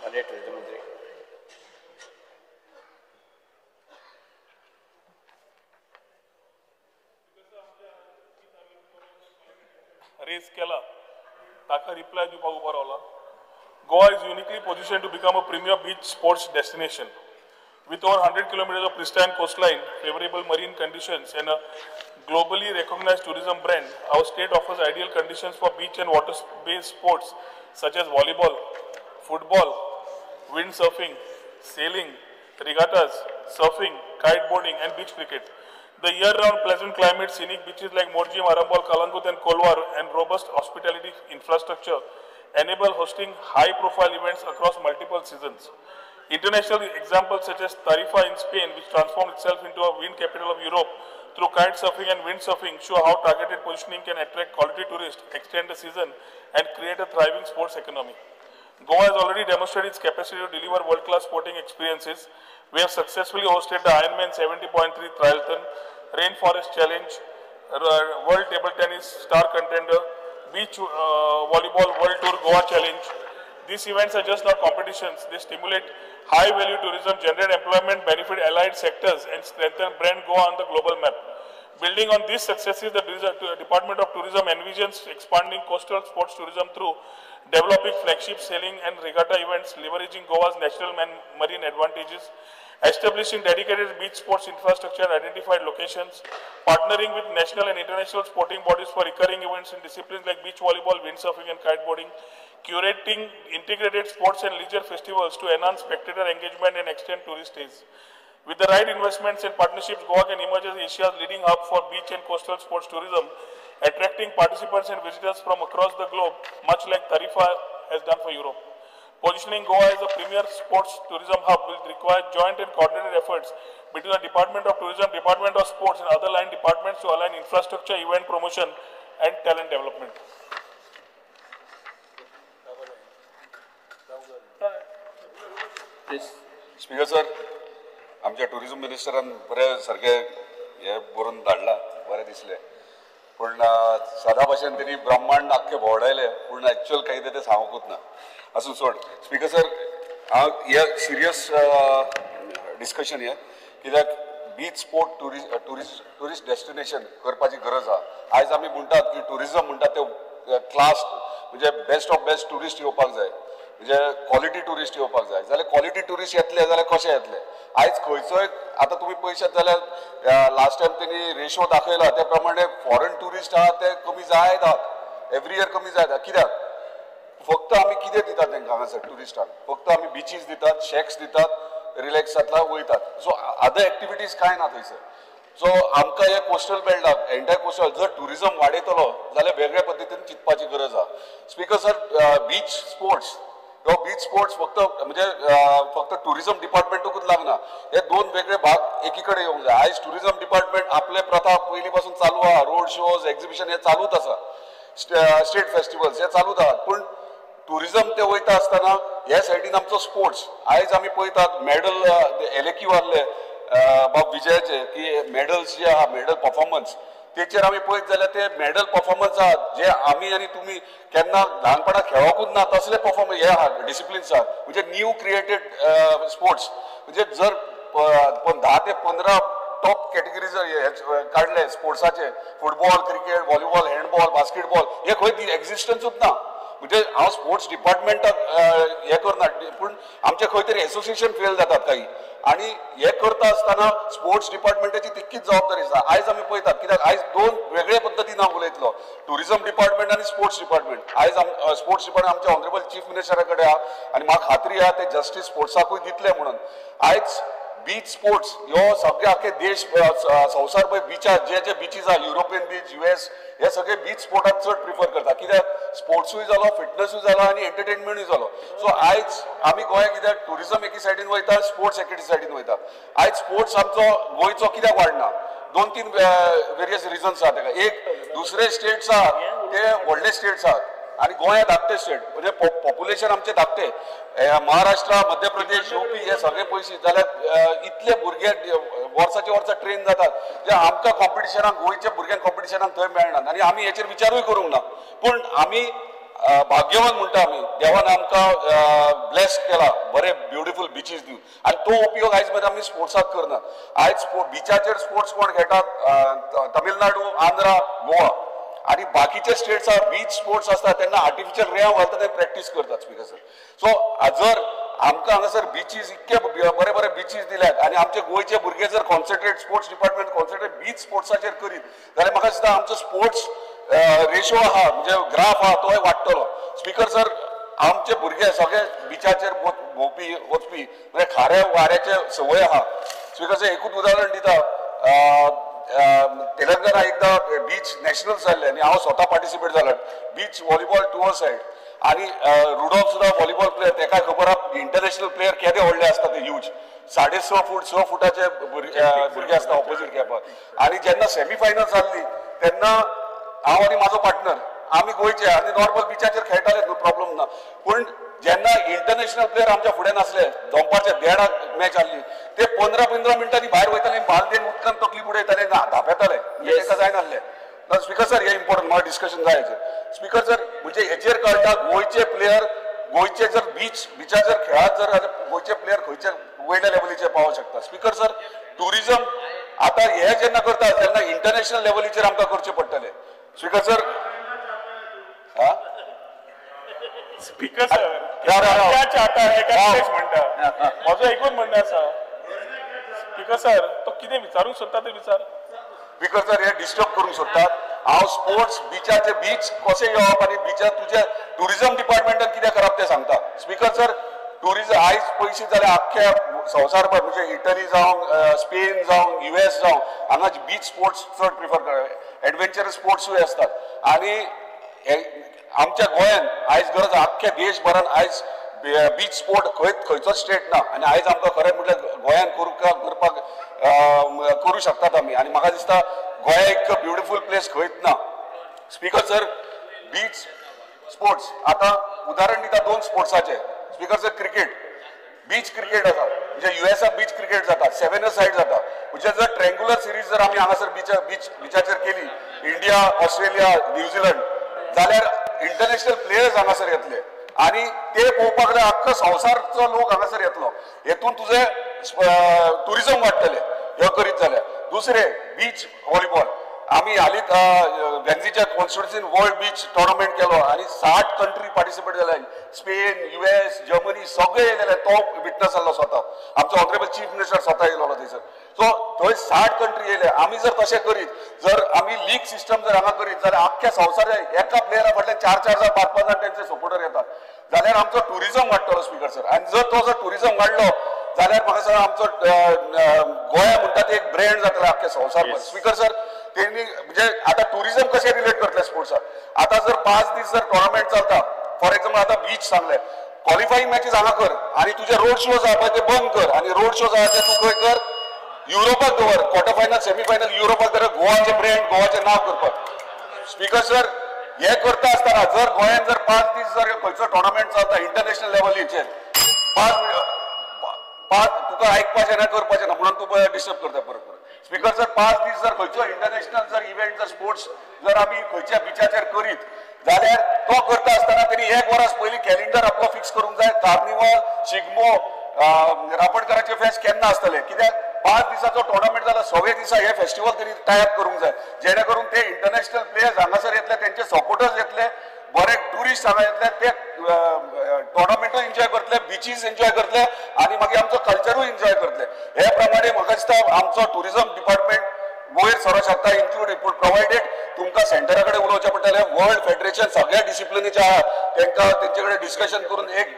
माननीय टुरिझम मंत्री. रेज केला ताका रिप्लाय दिवपाक उबो रावला. Goa is uniquely positioned to become a premier beach sports destination. With over 100 kilometers of pristine coastline, favorable marine conditions, and a globally recognized tourism brand, our state offers ideal conditions for beach and water-based sports such as volleyball, football, windsurfing, sailing, regattas, surfing, kiteboarding, and beach cricket. The year-round pleasant climate, scenic beaches like Morji, Arambol, Kalangut, and Kolwar, and robust hospitality infrastructure enable hosting high-profile events across multiple seasons. International examples such as Tarifa in Spain, which transformed itself into a wind capital of Europe through kite surfing and windsurfing, show how targeted positioning can attract quality tourists, extend the season, and create a thriving sports economy. Goa has already demonstrated its capacity to deliver world-class sporting experiences. We have successfully hosted the Ironman 70.3 Triathlon, Rainforest Challenge, World Table Tennis Star Contender, Beach Volleyball World Tour Goa Challenge. These events are just not competitions. They stimulate high-value tourism, generate employment, benefit allied sectors, and strengthen brand Goa on the global map. Building on these successes, the Department of Tourism envisions expanding coastal sports tourism through developing flagship sailing and regatta events, leveraging Goa's natural and marine advantages, establishing dedicated beach sports infrastructure at identified locations, partnering with national and international sporting bodies for recurring events in disciplines like beach volleyball, windsurfing, and kiteboarding, curating integrated sports and leisure festivals to enhance spectator engagement and extend tourist stays. With the right investments and partnerships, Goa can emerge as Asia's leading hub for beach and coastal sports tourism, attracting participants and visitors from across the globe, much like Tarifa has done for Europe. Positioning Goa as a premier sports tourism hub will require joint and coordinated efforts between the Department of Tourism, Department of Sports, and other line departments to align infrastructure, event promotion, and talent development. Speaker sir, आमच्या tourism मिनिस्टरान बरे सारखे हे बरोवन धाडला, बरें दिसले. पूण सदा भाशेन त्यांनी ब्रह्मांड आख्खे भोंवडायले, पूण एक्चुअल काही ते सांगूंकूच ना. आसूं सोड. स्पीकर सर, हांव हे सिरियस डिस्कशन हे कित्याक बीच स्पोर्ट टुरिस्ट डेस्टिनेशन करपाची गरज आहा. आयज आमी म्हणटात की टुरिझम म्हणटात ते क्लास म्हणजे बेस्ट ऑफ बेस्ट टुरिस्ट येवपाक जाय, म्हणजे क्वॉलिटी टुरिस्ट येवपाक जाय. जाल्यार क्वॉलिटी टुरिस्ट येतले जाल्यार कशे येतले? आयज खंयचोय आता तुम्ही पळयशात जाल्यार लास्ट टायम त्यांनी रेशो दाखयला त्या प्रमाणे फॉरेन टुरिस्ट आहात ते कमी जायत आहात, एवरी इयर कमी जायत. कित्याक? फक्त आमी कितें दितात तांकां हांगासर टुरिस्टांक? फक्त आमी बिचीस दितात, शेक्स दितात, रिलॅक्सांतला वयतात. सो अदर एक्टिविटीज कांय ना थंयसर. सो आमकां हे कोस्टल बेल्टाक एंटायर कोस्टल जर टुरिझम वाडयतलो जाल्यार वेगळ्या पद्दतीन चिंतपाची गरज आहा. Speaker sir, beach sports beach sports फक्त टुरिझम डिपार्टमेंटूच लागना, हे दोन वेगळे भाग एकीकडे येवंक जाय. आयज टुरिझम डिपार्टमेंट आपले प्रथा पयलीं पासून चालू आहा, रोड शोज, एक्झिबिशन हे चालूच आसा, स्टेट फेस्टिवल्स हे चालूच आहात. पूण टुरिझम ते वयता आसतना हे सायडीन आमचो स्पोर्ट्स आयज आमी पळयतात मेडल एलेक्यू आहले बाब विजयाचे की मेडल्स जे आहा, मेडल परफॉर्मन्स तेचेर आमी पळयत जाल्यार ते मेडल परफॉर्मन्स आहात जे आमी आनी तुमी केन्ना ल्हानपणा खेळोकूच ना तसले परफॉर्मन्स हे आहात, डिसिप्लिन्स आहात. म्हणजे न्यू क्रिएटेड स्पोर्ट्स म्हणजे जर 10 ते 15 टॉप कॅटेगरीज काढले स्पोर्ट्साचे, football, cricket, volleyball, handball, basketball हे खंय एक्झिस्टन्सूच ना. म्हणजे हांव स्पोर्ट्स डिपार्टमेंटाक हे करना, पूण आमचे खंय तरी एसोसिएशन फेल जातात काही, आणि हे करता आसतना स्पोर्ट्स डिपार्टमेंटाची तितकीच जबाबदारी आसा. आयज आमी पळयतात कित्याक आयज दोन वेगळे पद्दतीन हांव उलयतलो, टुरिझम डिपार्टमेंट आनी स्पोर्ट्स डिपार्टमेंट. आयज स्पोर्ट्स डिपार्टमेंट आमच्या ऑनरेबल चीफ मिनिस्टरा कडेन आहा आनी म्हाका खात्री आहा ते जस्टीस स्पोर्ट्साकूय दितले म्हणून. आयज बीच स्पोर्ट्स ह्यो सगळे आख्खे देश संवसारभर बिचार जे जे बीचीस आहा, युरोपियन बीच, US हे सगळे बीच स्पोर्टाक चड प्रिफर करता. कित्याक स्पोर्ट्सूय जालो, फिटनेसूय जालो आनी एंटरटेनमेंटूय जालो. सो आयज आमी गोंय कित्याक टुरिझम एके सायडीन वयता, स्पोर्ट्स एके सायडीन वयता. आयज स्पोर्ट्स आमचो गोंयचो कित्याक वाडना? 2-3 वेरियस रिजन्स आहा ताका. एक, दुसरे स्टेट्स आहा ते व्हडले स्टेट्स आहात आणि गोंय धाकटे स्टेट, म्हणजे पॉप्युलेशन आमचे धाकटे. महाराष्ट्र, मध्य प्रदेश, UP हे सगळे पयशे जाल्यार इतले भुरगे वर्साचे वर्सा ट्रेन जातात जे आमकां कॉम्पिटिशनाक गोंयच्या भुरग्यांक कॉम्पिटिशनाक थंय मेळनात आणि आमी हेचेर विचारूय करूंक ना. पूण आमी भाग्यवान म्हणटा आमी देवान आमकां ब्लेस केला बरे ब्युटिफूल बिचीस दिवन आनी तो उपयोग आयज मेरेन आमी स्पोर्ट्साक करना आयज बिचाचेर स्पोर्ट्स कोण खेळटात तमिळनाडू आंध्रा गोवा आणि बाकीचे स्टेट्स बीच स्पोर्ट्स असतात त्यांना आर्टिफिशियल रेंव घालतात ते प्रॅक्टिस करतात स्पीकर सर सो जर आमकां हांगासर बिचीस इतके बरे बरे बिचीस दिल्यात आणि आमचे गोंयचे भुरगे जर concentrate sports department concentrate beach स्पोर्ट्साचेर करीत जाल्यार म्हाका दिसता आमचो स्पोर्ट्स रेशो आहा म्हणजे ग्राफ आहा तोय वाडटलो स्पीकर सर आमचे भुरगे सगळे बिचाचेर भोंवपी वचपी म्हणजे खाऱ्या वाऱ्याचे संवय आहा स्पीकर सर एकूच उदाहरण दिता तेलंगणा एकदा बीच नॅशनल जाल्ले आणि हांव स्वता पार्टिसिपेट जालो बीच व्हॉलीबॉल टुअर सायड आणि रुडॉल्फ सुद्धा व्हॉलीबॉल प्लेयर तेका खबर आहा इंटरनॅशनल प्लेयर केदे व्हडले असता ते ह्यूज 6.5 फुटाचे भुरगे असता ऑपोजीट कॅपाक आणि जेन्ना सेमीफायनल जाल्ली तेन्ना हांव आणि माझो पार्टनर आमी गोंयचे आनी नॉर्मल बिचाचेर खेळटाले नो प्रॉब्लेम ना पण जेन्ना इंटरनॅशनल प्लेयर आमच्या फुडें नासले दनपारच्या 1:30 मॅच आसली ते 15 मिनटांनी भायर वयताले बाल देन उदकान तकली बुडयताले धापेताले म्हणजे ताका जायनासले स्पीकर सर हे इम्पॉर्टंट म्हाका डिस्कशन जाय हेचेर स्पीकर सर म्हणजे हेचेर कळटा गोंयचे प्लेयर गोंयचे जर बिचाचेर खेळात जर गोंयचे प्लेयर खंयचे वयल्या लेवलीचेर पावोंक शकता स्पीकर सर टुरिजम आता हे जेन्ना करता तेन्ना इंटरनॅशनल लेवलीचेर आमकां करचे पडटले स्पीकर सर स्पीकर सर म्हणटा माझं एकूच म्हणणं आसा स्पीकर सर तो कितें विचारूंक सोदता ते विचार स्पीकर सर हे डिस्टर्ब करूंक सोदतात हांव स्पोर्ट्स बिचाचे बीच कशें येवप आनी बिचा तुजे टुरिजम डिपार्टमेंटान कितें करप तें सांगता स्पीकर सर टुरिजम आयज पयशे जाल्यार आख्ख्या संवसारभर म्हणजे इटली जावं स्पेन जावं US जावं हांगा बीच स्पोर्ट्स चड प्रिफर करतात एडवेंचरस स्पोर्ट्सूय असतात आनी आमच्या गोंयान आयज गरज आख्ख्या देशभरान आयज बीच स्पोर्ट खंयचोच स्टेट ना आनी आयज आमकां खरें म्हटल्यार गोंयान करपाक करूं शकतात आमी आनी म्हाका दिसता गोंया इतको ब्युटिफूल प्लेस खंयच ना स्पीकर सर बीच स्पोर्ट्स आता उदाहरण दिता 2 स्पोर्ट्साचे speaker sir cricket beach cricket आसा म्हणजे युएसाक बीच क्रिकेट जाता 7 सायड जाता म्हणजे जर ट्रँग्युलर सिरीज जर आमी हांगासर बिचाचेर केली इंडिया ऑस्ट्रेलिया न्यूझीलंड जाल्यार इंटरनॅशनल प्लेयर्स हांगासर येतले आणि ते पळोवपाक जाय आख्खो संवसारचो लोक हांगासर येतलो हेतून तुझे टुरिजम वाडटले हे करीत जाल्यार दुसरे बीच व्हॉलीबॉल आमी हालींच गॅन्झीच्या कॉन्स्टिट्युन्सीन वर्ल्ड बीच टुर्नामेंट केलो आणि 60 कंट्री पार्टिसिपेट जाले स्पेन US जर्मनी सगळे येयले तो विटनस जाल्लो स्वता आमचो ऑनरेबल चीफ मिनिस्टर स्वता येयलो थंयसर सो थंय 60 कंट्री येयले आमी जर तशें करीत जर आमी लीग सिस्टम जर हांगा करीत जाल्यार आख्ख्या संवसारात एका प्लेयरा फाटल्यान 4 जाण 5 जाण तेंचे सपोर्टर येतात जाल्यार आमचो टुरिजम वाडटलो स्पीकर सर आनी जर तो जर टुरिजम वाडलो जाल्यार म्हाका सांगा आमचो गोंया म्हणटा ते एक ब्रँड जातलो आख्ख्या संवसारभर स्पीकर सर तेणी म्हणजे आता टुरिजम कशें रिलेट करतले स्पोर्ट्साक आता जर 5 दीस जर टुर्नामेंट चलता फॉर एक्झाम्पल आता बीच सांगले क्वॉलिफाईंग मॅचेस हांगा कर आणि तुझे रोड शोज आहा पळय ते बंद कर आणि रोड शोज आहा ते तूं खंय कर युरोपाक दवर क्वॉर्टर फायनल सेमी फायनल युरोपाक दवर गोवाचे ब्रँड गोवाचें नांव करपाक स्पीकर सर हे करता आसतना जर गोंयान जर 5 दीस जर खंयचो टुर्नामेंट चलता इंटरनॅशनल लेवलीचेर 5 तुका आयकपाचें ना करपाचें ना म्हणून तूं डिस्टर्ब करता परत स्पीकर सर 5 दीस जर खंयचो इंटरनॅशनल जर इव्हेंट जर स्पोर्ट्स जर आमी खंयच्या बिचाचेर करीत जाल्यार तो करता आसतना तेणी 1 वरास पयलीं कॅलेंडर आपलो फिक्स करूंक जाय कार्निवल शिगमो रापणकाराचे फेस्त केन्ना आसतले कित्याक 5 दिसाचो टुर्नामेंट जाला 6 दिसा हे फेस्टिवल तरी टायप करूंक जाय जेणे करून ते इंटरनॅशनल प्लेयर्स हांगासर येतले तेंचे सपोर्टर्स येतले बरे टुरिस्ट हांगा येतले ते टुर्नामेंटूय एन्जॉय करतले बिचीस एन्जॉय करतले आणि मागीर आमचो कल्चरूय एन्जॉय करतले हे प्रमाणे म्हाका दिसता आमचो टुरिजम डिपार्टमेंट वयर सरो शकता इन्क्लूड प्रोवायडेड तुमकां सेंटरा कडेन उलोवचें पडटलें वर्ल्ड फेडरेशन सगळ्या डिसिप्लिनीचे आहा तांकां तेंचे कडेन डिस्कशन करून एक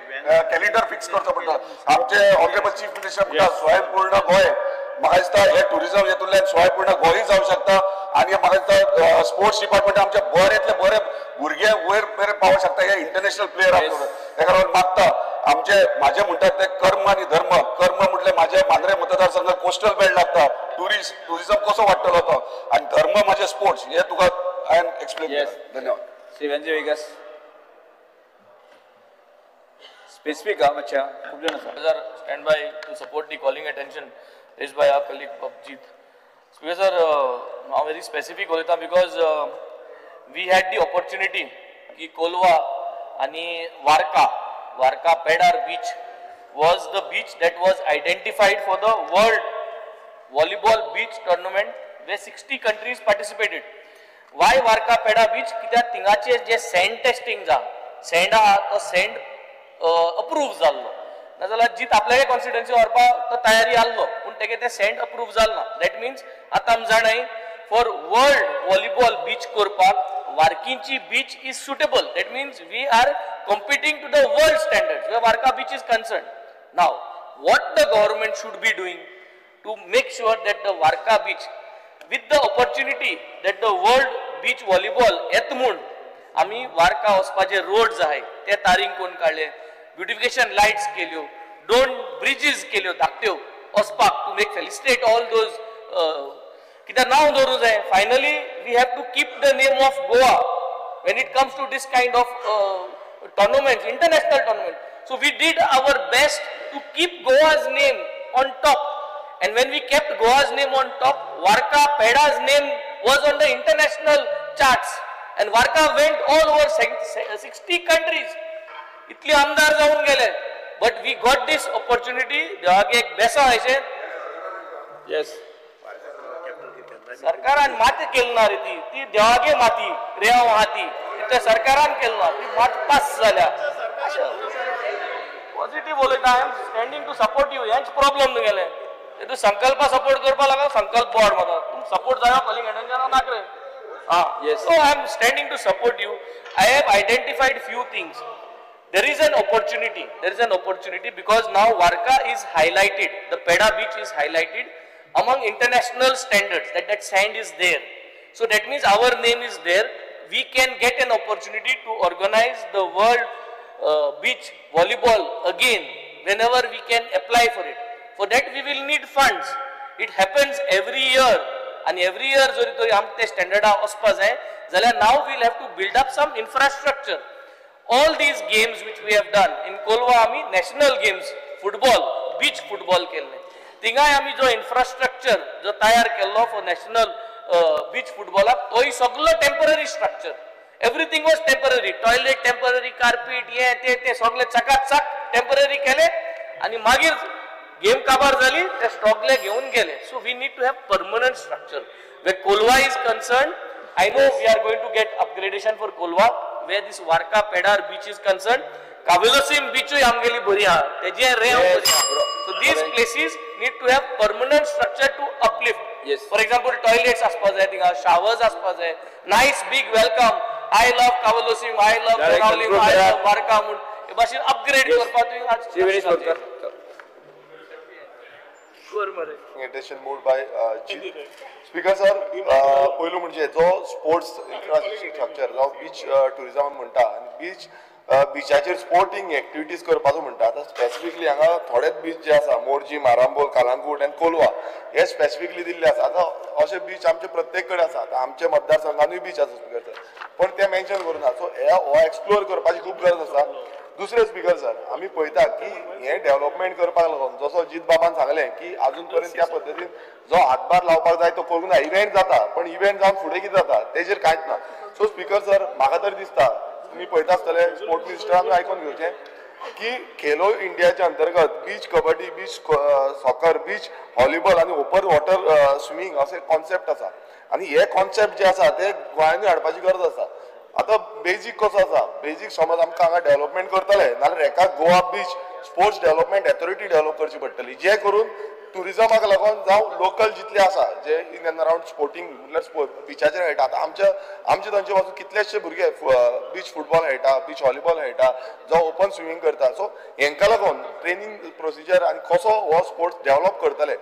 कॅलेंडर फिक्स करचो पडटलो आमचे ऑनरेबल चीफ मिनिस्टर म्हणटा स्वयंपूर्ण गोंय म्हाका दिसता हे टुरिजम हेतूंतल्यान स्वयंपूर्ण गोंय जावं शकता आनी म्हाका दिसता स्पोर्ट्स डिपार्टमेंट आमचे बरेंतले बरे भुरगे वयर मेरेन पावोंक शकता हे इंटरनॅशनल प्लेयर आहा ताका लागून मागता माझे म्हणतात ते कर्म आणि धर्म कर्म म्हटले माझे मांद्रे मतदारसंघात कोस्टल बेल्ट लागता टुरिझम कसो वाडटलो तो आणि धर्म माझे स्पोर्ट्स हे तुका आय एम एक्सप्लेन धन्यवाद श्री वेंजी वेगस स्पेसिफिक मातशा खूब जाण आसा sir stand by to support the calling attention raised by our colleague Abhijit. So sir now very specific उलयता because we had the opportunity की कोलवा आणि वार्का पेडार beach was the beach that was identified for the world volleyball beach tournament where 60 countries participated. Why Varka Peda beach? कित्याक थिंगाचे जे sand testing जा sand आहा तो sand approve जाल्लो नाजाल्यार जीत आपल्यागे कॉन्स्टिट्युएन्सी व्हरपा तो तयारी आल्लो पूण तेगे ते sand approve Jalna. That means आतां आमी जाणाय for world volleyball beach करपाक Varkinchi beach is suitable. That means we are competing to the world standards where Varka beach is concerned. Now, what the government should be doing to make sure that the Varka beach, with the opportunity that the world beach volleyball येतमून आमी वार्का वचपाचे roads आहाय ते तारींग कोण काडले, beautification lights केल्यो, 2 bridges केल्यो धाकट्यो वचपाक to make felicitate all those कित्याक नांव दवरूं जाय. Finally we have to keep the name of Goa when it comes to this kind of tournaments, international tournaments. So we did our best to keep Goa's name on top, and when we kept Goa's name on top, Varka Peda's name was on the international charts, and Varka went all over 60 countries. इतले आमदार जाऊन गेले, but we got this opportunity. देवागे एक बेसा आयचे. Yes. सरकारान माती केलना रे ती देवागे माती रेव हाती ते सरकारान केलना ती मात पास झाल्या. पॉझिटिव्ह उलयता. I am standing to support you. हेच प्रॉब्लेम गेले तू संकल्प सपोर्ट करपा लागला संकल्प बोर्ड मता तुम सपोर्ट जाय कॉलिंग अटेंशन नाक रे. Yes. So I am standing to support you. I have identified few things. There is an opportunity. There is an opportunity because now Varka is highlighted. The Peda beach is highlighted among international standards. That sand is there. So that means our name is there. We can get an opportunity to organize the world beach volleyball again whenever we can apply for it. For that we will need funds. It happens every year. And every year जरी तरी आमचे standard वचपा जाय जाल्यार now we will have to build up some infrastructure. All these games which we have done in Kolwa आमी national games football beach football केल्ले थिंगाय आमी जो infrastructure जो तयार केल्लो for national beach football तोय सगळो temporary structure. Everything was temporary. Toilet temporary, carpet ये ते सगळे चकाचक temporary केले आणि मागीर गेम काबार झाली ते स्टॉकले घेऊन गेले. So we need to have permanent structure. Where Kolwa is concerned, I know we are going to get upgradation for Kolwa. Where this Varka Pedar beach is concerned, Kavilosim beach आमगेली बरी हा तेजे रेव बरी हा. So these places need to have permanent structure to uplift. Yes. For example, toilets आसपा जाय थिंगा, showers आसपा जाय, nice big welcome. I love Kavilosim, I love Tenaulim, I love Varka म्हूण हे भाशेन अपग्रेड करपा तुवें Attention moved by Speaker sir, पहिलो म्हणजे जो स्पोर्ट्स इन्फ्रास्ट्रक्चर जो बीच टुरिझम म्हणटा आनी बीचाचेर स्पोर्टिंग एक्टिविटीज करपाचो म्हणटा. आतां स्पेसिफिकली हांगा थोडेच बीच जे आसा मोर्जी, मारांबोल, कालांगूट आनी कोलवा हे स्पेसिफिकली दिल्ले आसा. आतां अशे बीच आमचे प्रत्येक कडेन आसा. आतां आमच्या मतदारसंघानूय बीच आसा स्पीकर सर, पण ते मेन्शन करूना. सो हो एक्सप्लोर करपाची खूब गरज आसा. दुसरे स्पीकर सर, आमी पळयता की हे डेव्हलपमेंट करपाक लागून जसो जीत बाबान सांगलें की अजून पर्यंत त्या पद्दतीन जो हातभार लावपाक जाय तो करूंक ना. इव्हेंट जाता पण इव्हेंट जावन फुडें कितें जाता तेजेर कांयच ना. सो स्पीकर सर, म्हाका तरी दिसता तुमी पळयता आसतले स्पोर्ट मिनिस्टरान आयकून घेवचें की खेलो इंडियाच्या अंतर्गत beach kabaddi, beach soccer, beach volleyball आनी ओपन वॉटर स्विमींग असे कॉन्सेप्ट आसा. आनी हे कॉन्सेप्ट जे आसा ते गोंयांतूय हाडपाची गरज आसा. आतां बेजीक कसो आसा, बेजीक समज आमकां हांगा डेव्हलपमेंट करतले नाल्यार हेका Goa beach sports development authority develop करची पडटली, जे करून टुरिझमाक लागून जावं लोकल जितले आसा जे इन एंड अराउंड स्पोर्टिंग म्हटल्यार बिचाचेर खेळटा. आतां आमचे थंयचे पासून कितलेशे भुरगे बीच फुटबॉल खेळटा, बीच व्हॉलीबॉल खेळटा, जो ओपन स्विमींग करता. सो हेंका लागून ट्रेनींग प्रोसिजर आनी कसो हो स्पोर्ट्स डेव्हलप करतले.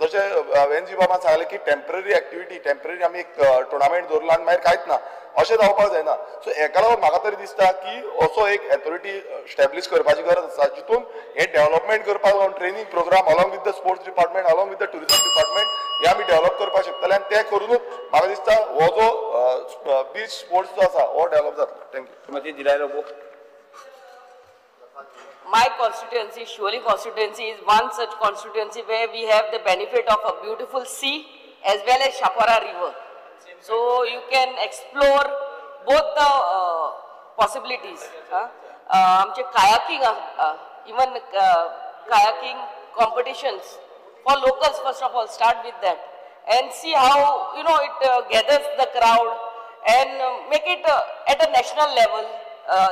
जशें वेनजी बाबान सांगलें की टेम्पररी एक्टिविटी, टेम्पररी आमी एक टुर्नामेंट दवरला आनी मागीर कांयच ना अशें जावपाक जायना. सो हेका लागून म्हाका तरी दिसता की असो एक ऑथॉरिटी एस्टॅब्लिश करपाची गरज आसा जितून हे डेव्हलपमेंट करपाक लागून training programme along with the sports department, along with the tourism department हे आमी डेव्हलप करपाक शकतले. आनी ते करूनच म्हाका दिसता हो जो बीच स्पोर्ट्स जो आसा हो डेव्हलप जातलो. Thank you. My constituency, Shivali constituency, is one such constituency where we have the benefit of a beautiful sea as well as Shapara river. So you can explore both the possibilities. आमचे kayaking, even kayaking competitions for locals, first of all, start with that and see how it gathers the crowd and make it at a national level.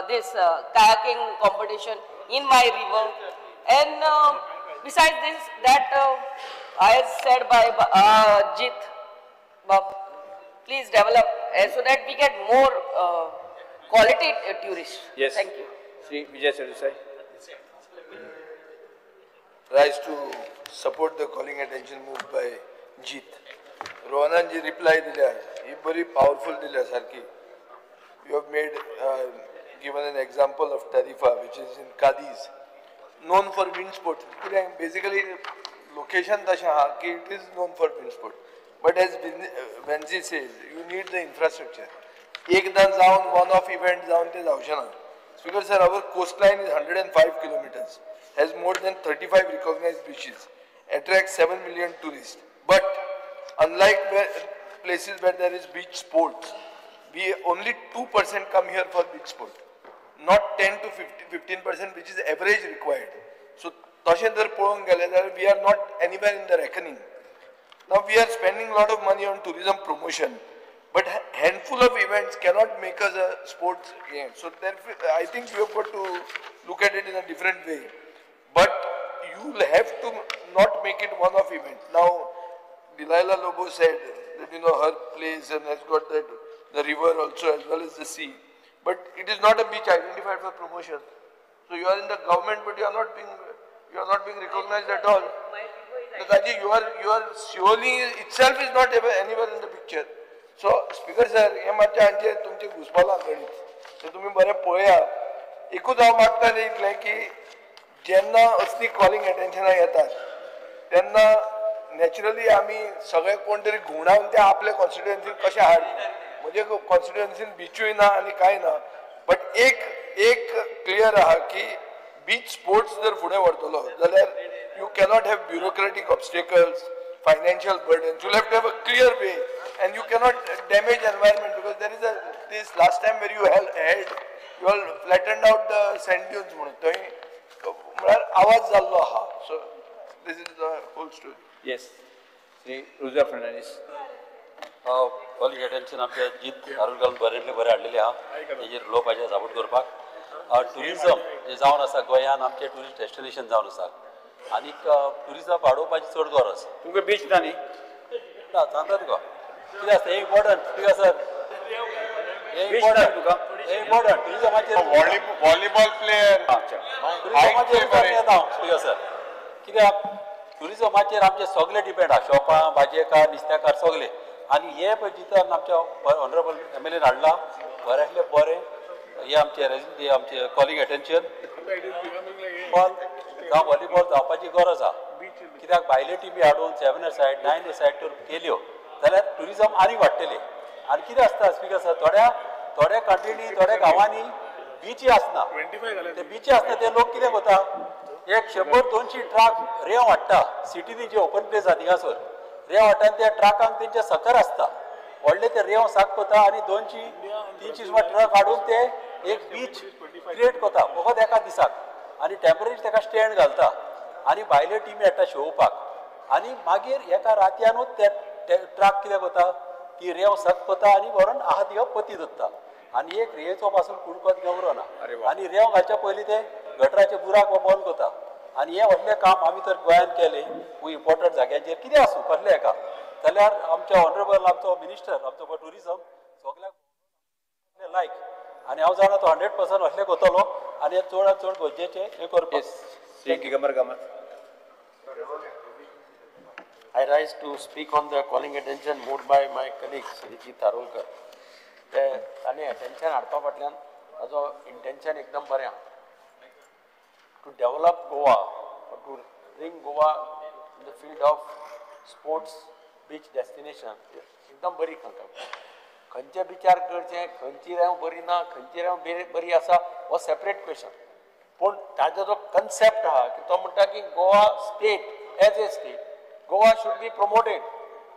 This kayaking competition in my river, and besides this, that as said by Jit, please develop so that we get more quality tourists. Yes. Thank you. Sri Vijay Sardesai. Rise to support the calling attention moved by Jit. Rohananji reply दिल्या ही बरी powerful दिल्या सारखी. You have made given an example of Tarifa, which is in Cadiz, known for wind sports. Basically, location tasha ki it is known for wind sport. But as Benzi says, you need the infrastructure. Ekdan zaun one-off event zaun te जावशेना. Speaker sir, our coastline is 105 kilometers, has more than 35 recognized beaches, attracts 7 million tourists. But unlike places where there is beach sports, we only 2% come here for beach sport. Not 10 to 15%, which is average required. So, we are not anywhere in the reckoning. Now, we are spending a lot of money on tourism promotion, but handful of events cannot make us a sports game. So, therefore, I think you have got to look at it in a different way. But you will have to not make it one-off event. Now, Delilah Lobo said that her place and has got that the river also as well as the sea. But it is not a beach identified for promotion. So you are in the government, but you are not being recognized at all. Netaji, you are surely itself is not anywhere in the picture. So Speaker sir, हे माझ्या हांचे तुमचे घुसपाला गणित. ते तुम्ही बरे पळया. एकूच हांव मागताले इतले की जेन्ना असली कॉलिंग अटेन्शना येतात तेन्ना नॅचरली आमी सगळे कोण तरी घुवडावन ते आपल्या कॉन्स्टिट्युएन्सीन कशे हाडले. म्हणजे कॉन्स्टिट्युएन्सीन बीचूय ना आणि काय ना. बट एक क्लियर आहा की बीच स्पोर्ट्स जर फुडें व्हरतलो जाल्यार you cannot have bureaucratic obstacles, financial burdens. You will have to have a clear way, and you cannot damage environment because there is this last time where you all flattened out the sand dunes. So this is the whole story. Yes. Sri Ruza Fernandez. Calling attention आमच्या जीत हारून घालून बरे हाडलेले आहा तेजेर उलोवपाचें support करपाक. Tourism जे जावन आसा गोंयान आमचें ट्युरिस्ट डेस्टिनेशन जावन आसा आनीक ट्युरिजम वाडोवपाची चड गरज. तुमकां बीच ना न्ही? सांगता तुका कितें आसता हें इम्पॉर्टंट. ठीक आसा सर, हें इम्पॉर्टंट ट्युरिजमाचेर व्हॉलीबॉल प्लेयर ट्युरिजमाचेर येता हांव. ठीक आसा सर, कित्याक ट्युरिजमाचेर आमचे सगळे डिपेंड आहा. शॉपां, भाजयेकार, नुस्तेकार सगळे. आनी हे पळय जितन आमच्या ऑनरेबल MLA हाडला बऱ्यांतले बरें हे आमचे कॉलिंग अटेन्शन जावं व्हॉलीबॉल जावपाची गरज आहा. कित्याक भायले टिमी हाडून 7 सायड 9 सायड तर केल्यो जाल्यार ट्युरिजम आनीक वाडटलें. आनी कितें आसता स्पीकर सर, थोड्या कंट्रीनी थोड्या गांवांनी बीची आसना. ते बीची आसना ते लोक कितें करता, एक 100-200 ट्राक रेंव हाडटा सिटीनी जे ओपन प्लेस आहा थिंगासर. रेंव हाडटा आनी त्या ट्राकांक तेंचे सकल आसता व्हडले ते रेंव साक करता आनी 200-300 सुमार ट्रक हाडून ते एक बीच क्रिएट करता फकत एका दिसाक. आनी टेम्पररी ताका स्टँड घालता आनी भायले टिमी हाडटा शोवपाक. आनी मागीर एका रातयानूच ते ट्राक कितें करता, ती रेंव सक करता आनी व्हरून आहा तिका पती धरता. आनी एक रेंवेचो पासून कुडकोत गवरना. आनी रेंव घालच्या पयलीं ते गटराचे बुराक बंद करता. आनी हें व्हडलें काम आमी तर गोंयांत केलें खूब इम्पॉर्टंट जाग्यांचेर. कितें आसूं कसलें हेका जाल्यार आमच्या ऑनरेबल आमचो मिनिस्टर आमचो ट्युरिजम सगळ्याक लायक. आनी हांव जाणा तो 100% असलें करतलो आनी चडांत चड गरजेचें हें करपाक. Sri Digambar Kamath. I rise to speak on the calling attention moved by my colleague Srijit Tarolkar. ताणें अटेन्शन हाडपा फाटल्यान ताजो इंटेन्शन एकदम बरें आहा. To develop Goa or to bring Goa in the field of sports beach destination एकदम बरी concept. खंयचे बिचार करचें, खंयची रेंव बरी ना, खंयची रेंव बरी आसा हो सेपरेट क्वेश्चन. पूण ताजो जो कन्सेप्ट आहा की तो म्हणटा की Goa state as a state Goa should be promoted.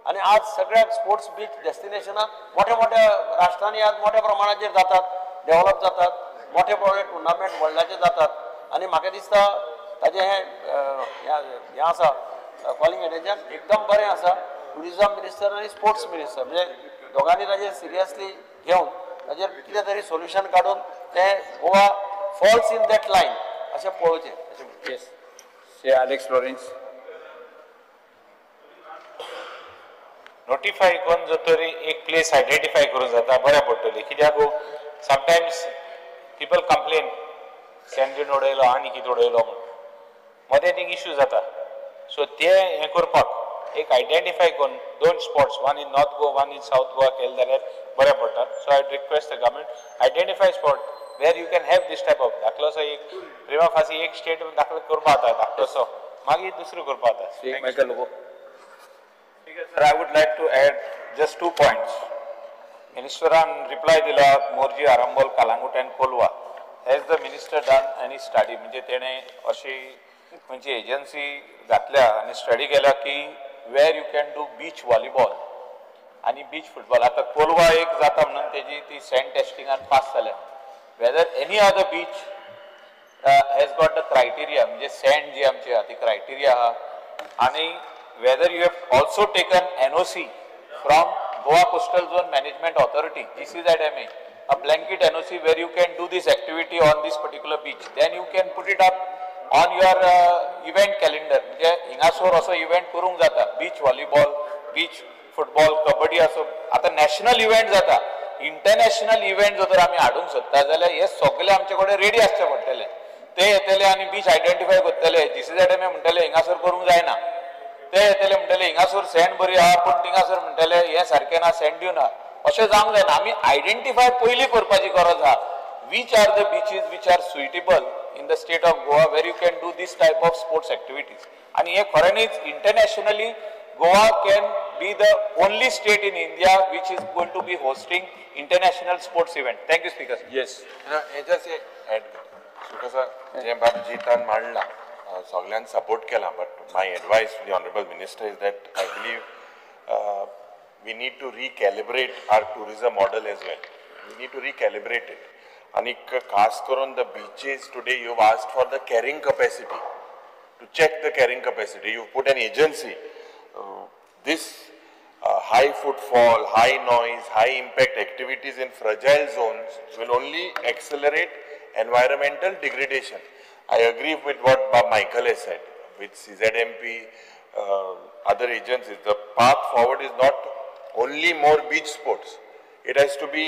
आनी आज सगळ्या स्पोर्ट्स बीच डेस्टिनेशनां मोठ्या मोठ्या राष्ट्रांनी आज मोठ्या प्रमाणाचेर जातात. डेव्हलप जातात मोठे मोठे टुर्नामेंट वर्ल्डाचे जातात आणि म्हाका दिसता ताजें हें आसा कॉलिंग एटेंशन एकदम बरें आसा टुरिजम मिनिस्टर आनी स्पोर्ट्स मिनिस्टर म्हणजे दोगांनी ताजेर सिरियसली घेवन ताजेर कितें तरी सोल्युशन काडून तें Goa falls in that line अशें पळोवचें. Yes Shri Alex Lawrence. Notify करून जो तरी एक प्लेस आयडेंटिफाय करूंक जाता बरें पडटली कित्याक समटायम्स पीपल कंप्लेन सँडीन उडयलो आनी कितें उडयलो म्हणून मदें एक इश्यू जाता सो ते हें करपाक एक आयडेंटिफाय करून 2 spots one in north Goa one in south Goa केले जाल्यार बरें पडटा. So I request the government identify spot where you can have this type of दाखलोसो एक प्रिमा फासी एक स्टेट दाखलो करपा जाता धाकटोसो मागीर दुसरो करपा जाता. Shri Michael Lobo. Sir, I would like to add just 2 points. Ministeran reply dila Morji, Arambol, Kalangut and Kolwa. Has the minister done any study? म्हणजे तेणे अशी म्हणजे एजन्सी घातल्या आणि स्टडी केल्या की where you can do beach volleyball आणि beach football. आता कोलवा एक जाता म्हणून तेजी ती सँड टेस्टिंगान पास जाल्या. Whether any other beach has got the criteria म्हणजे सँड जी आमची आहा ती क्रायटेरिया आहा आणि whether you have also taken NOC from Goa Coastal Zone Management Authority, GCZMA, a blanket NOC where you can do this activity on this particular beach. Then you can put it up on your event calendar. म्हणजे हिंगासोर असो event करूंक जाता beach volleyball beach football kabaddi असो. आता national event जाता international event जर आमी हाडूंक सोदता जाल्यार हे सगळे आमचे कडेन रेडी आसचे पडटले. ते येतले आनी बीच आयडेंटिफाय करतले GCZMA म्हणटले हिंगासोर करूंक जायना ते येतले म्हणटले हिंगासोर सँड बरी आहा पूण थिंगासोर म्हणटले हे सारकें ना सँड दिवना अशें जावंक जायना. आमी आयडेंटिफाय पयलीं करपाची गरज आहा which are the beaches which are suitable in the state of Goa where you can do this type of sports activities. आणि हे खऱ्यांनीच internationally Goa can be the only state in India which is going to be hosting international sports event. Thank you, Speaker. Yes. just add because जे बाब जितान मांडला सगळ्यांनी support केला but my advice to the honourable minister is that I believe we need to recalibrate our tourism model as well. We need to recalibrate it आणि खास करून the beaches today you asked for the carrying capacity to check the carrying capacity. You put an agency. This high footfall, high noise, high impact activities in fragile zones will only accelerate environmental degradation. I agree with what Bob Michael has said, with CZMP, other agencies. The path forward is not only more beach sports. It has to be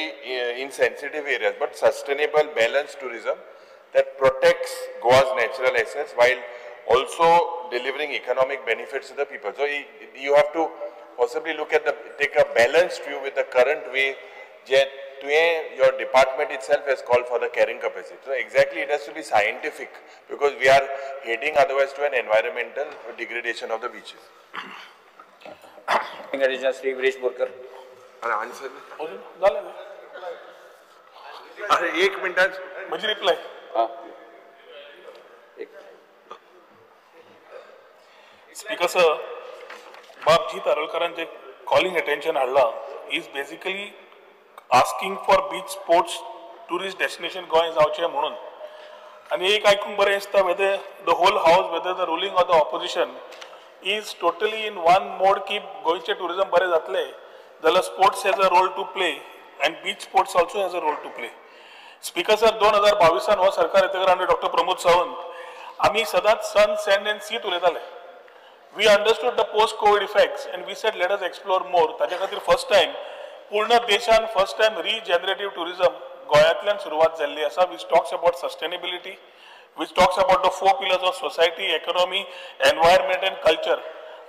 in sensitive areas, but sustainable, balanced tourism that protects Goa's natural assets while also delivering economic benefits to the people. So you have to possibly take a balanced view with the current way that your department itself has called for the carrying capacity. So exactly it has to be scientific because we are heading otherwise to an environmental degradation of the beaches. Shri Viresh Borkar. अरे answer झालं अरे 1 मिनिटात म्हणजे reply speaker sir बाबजी तारोलकरांचे calling attention हाडला is basically asking for beach sports tourist destination Goem जावचें म्हणून. आनी एक आयकूंक बरें दिसता whether the whole house whether the ruling of the opposition is totally in one mode की गोंयचें टुरिजम बरें जातलें जाल्यार sports has a role to play and beach sports also has a role to play. Speaker sir 2022 हो सरकार येतकर आनी doctor Pramod Sawant आमी सदांच सन सँड अँड सीट उलयताले. We understood the post-COVID effects and we said let us explore more. ताज्या खातीर first time पूर्ण देशान फर्स्ट टाइम रिजेनरेटिव्ह टुरिझम गोंयांतल्यान सुरवात जाल्ली आसा. Which talks about sustainability, which talks about the 4 pillars of society, economy, environment end culture.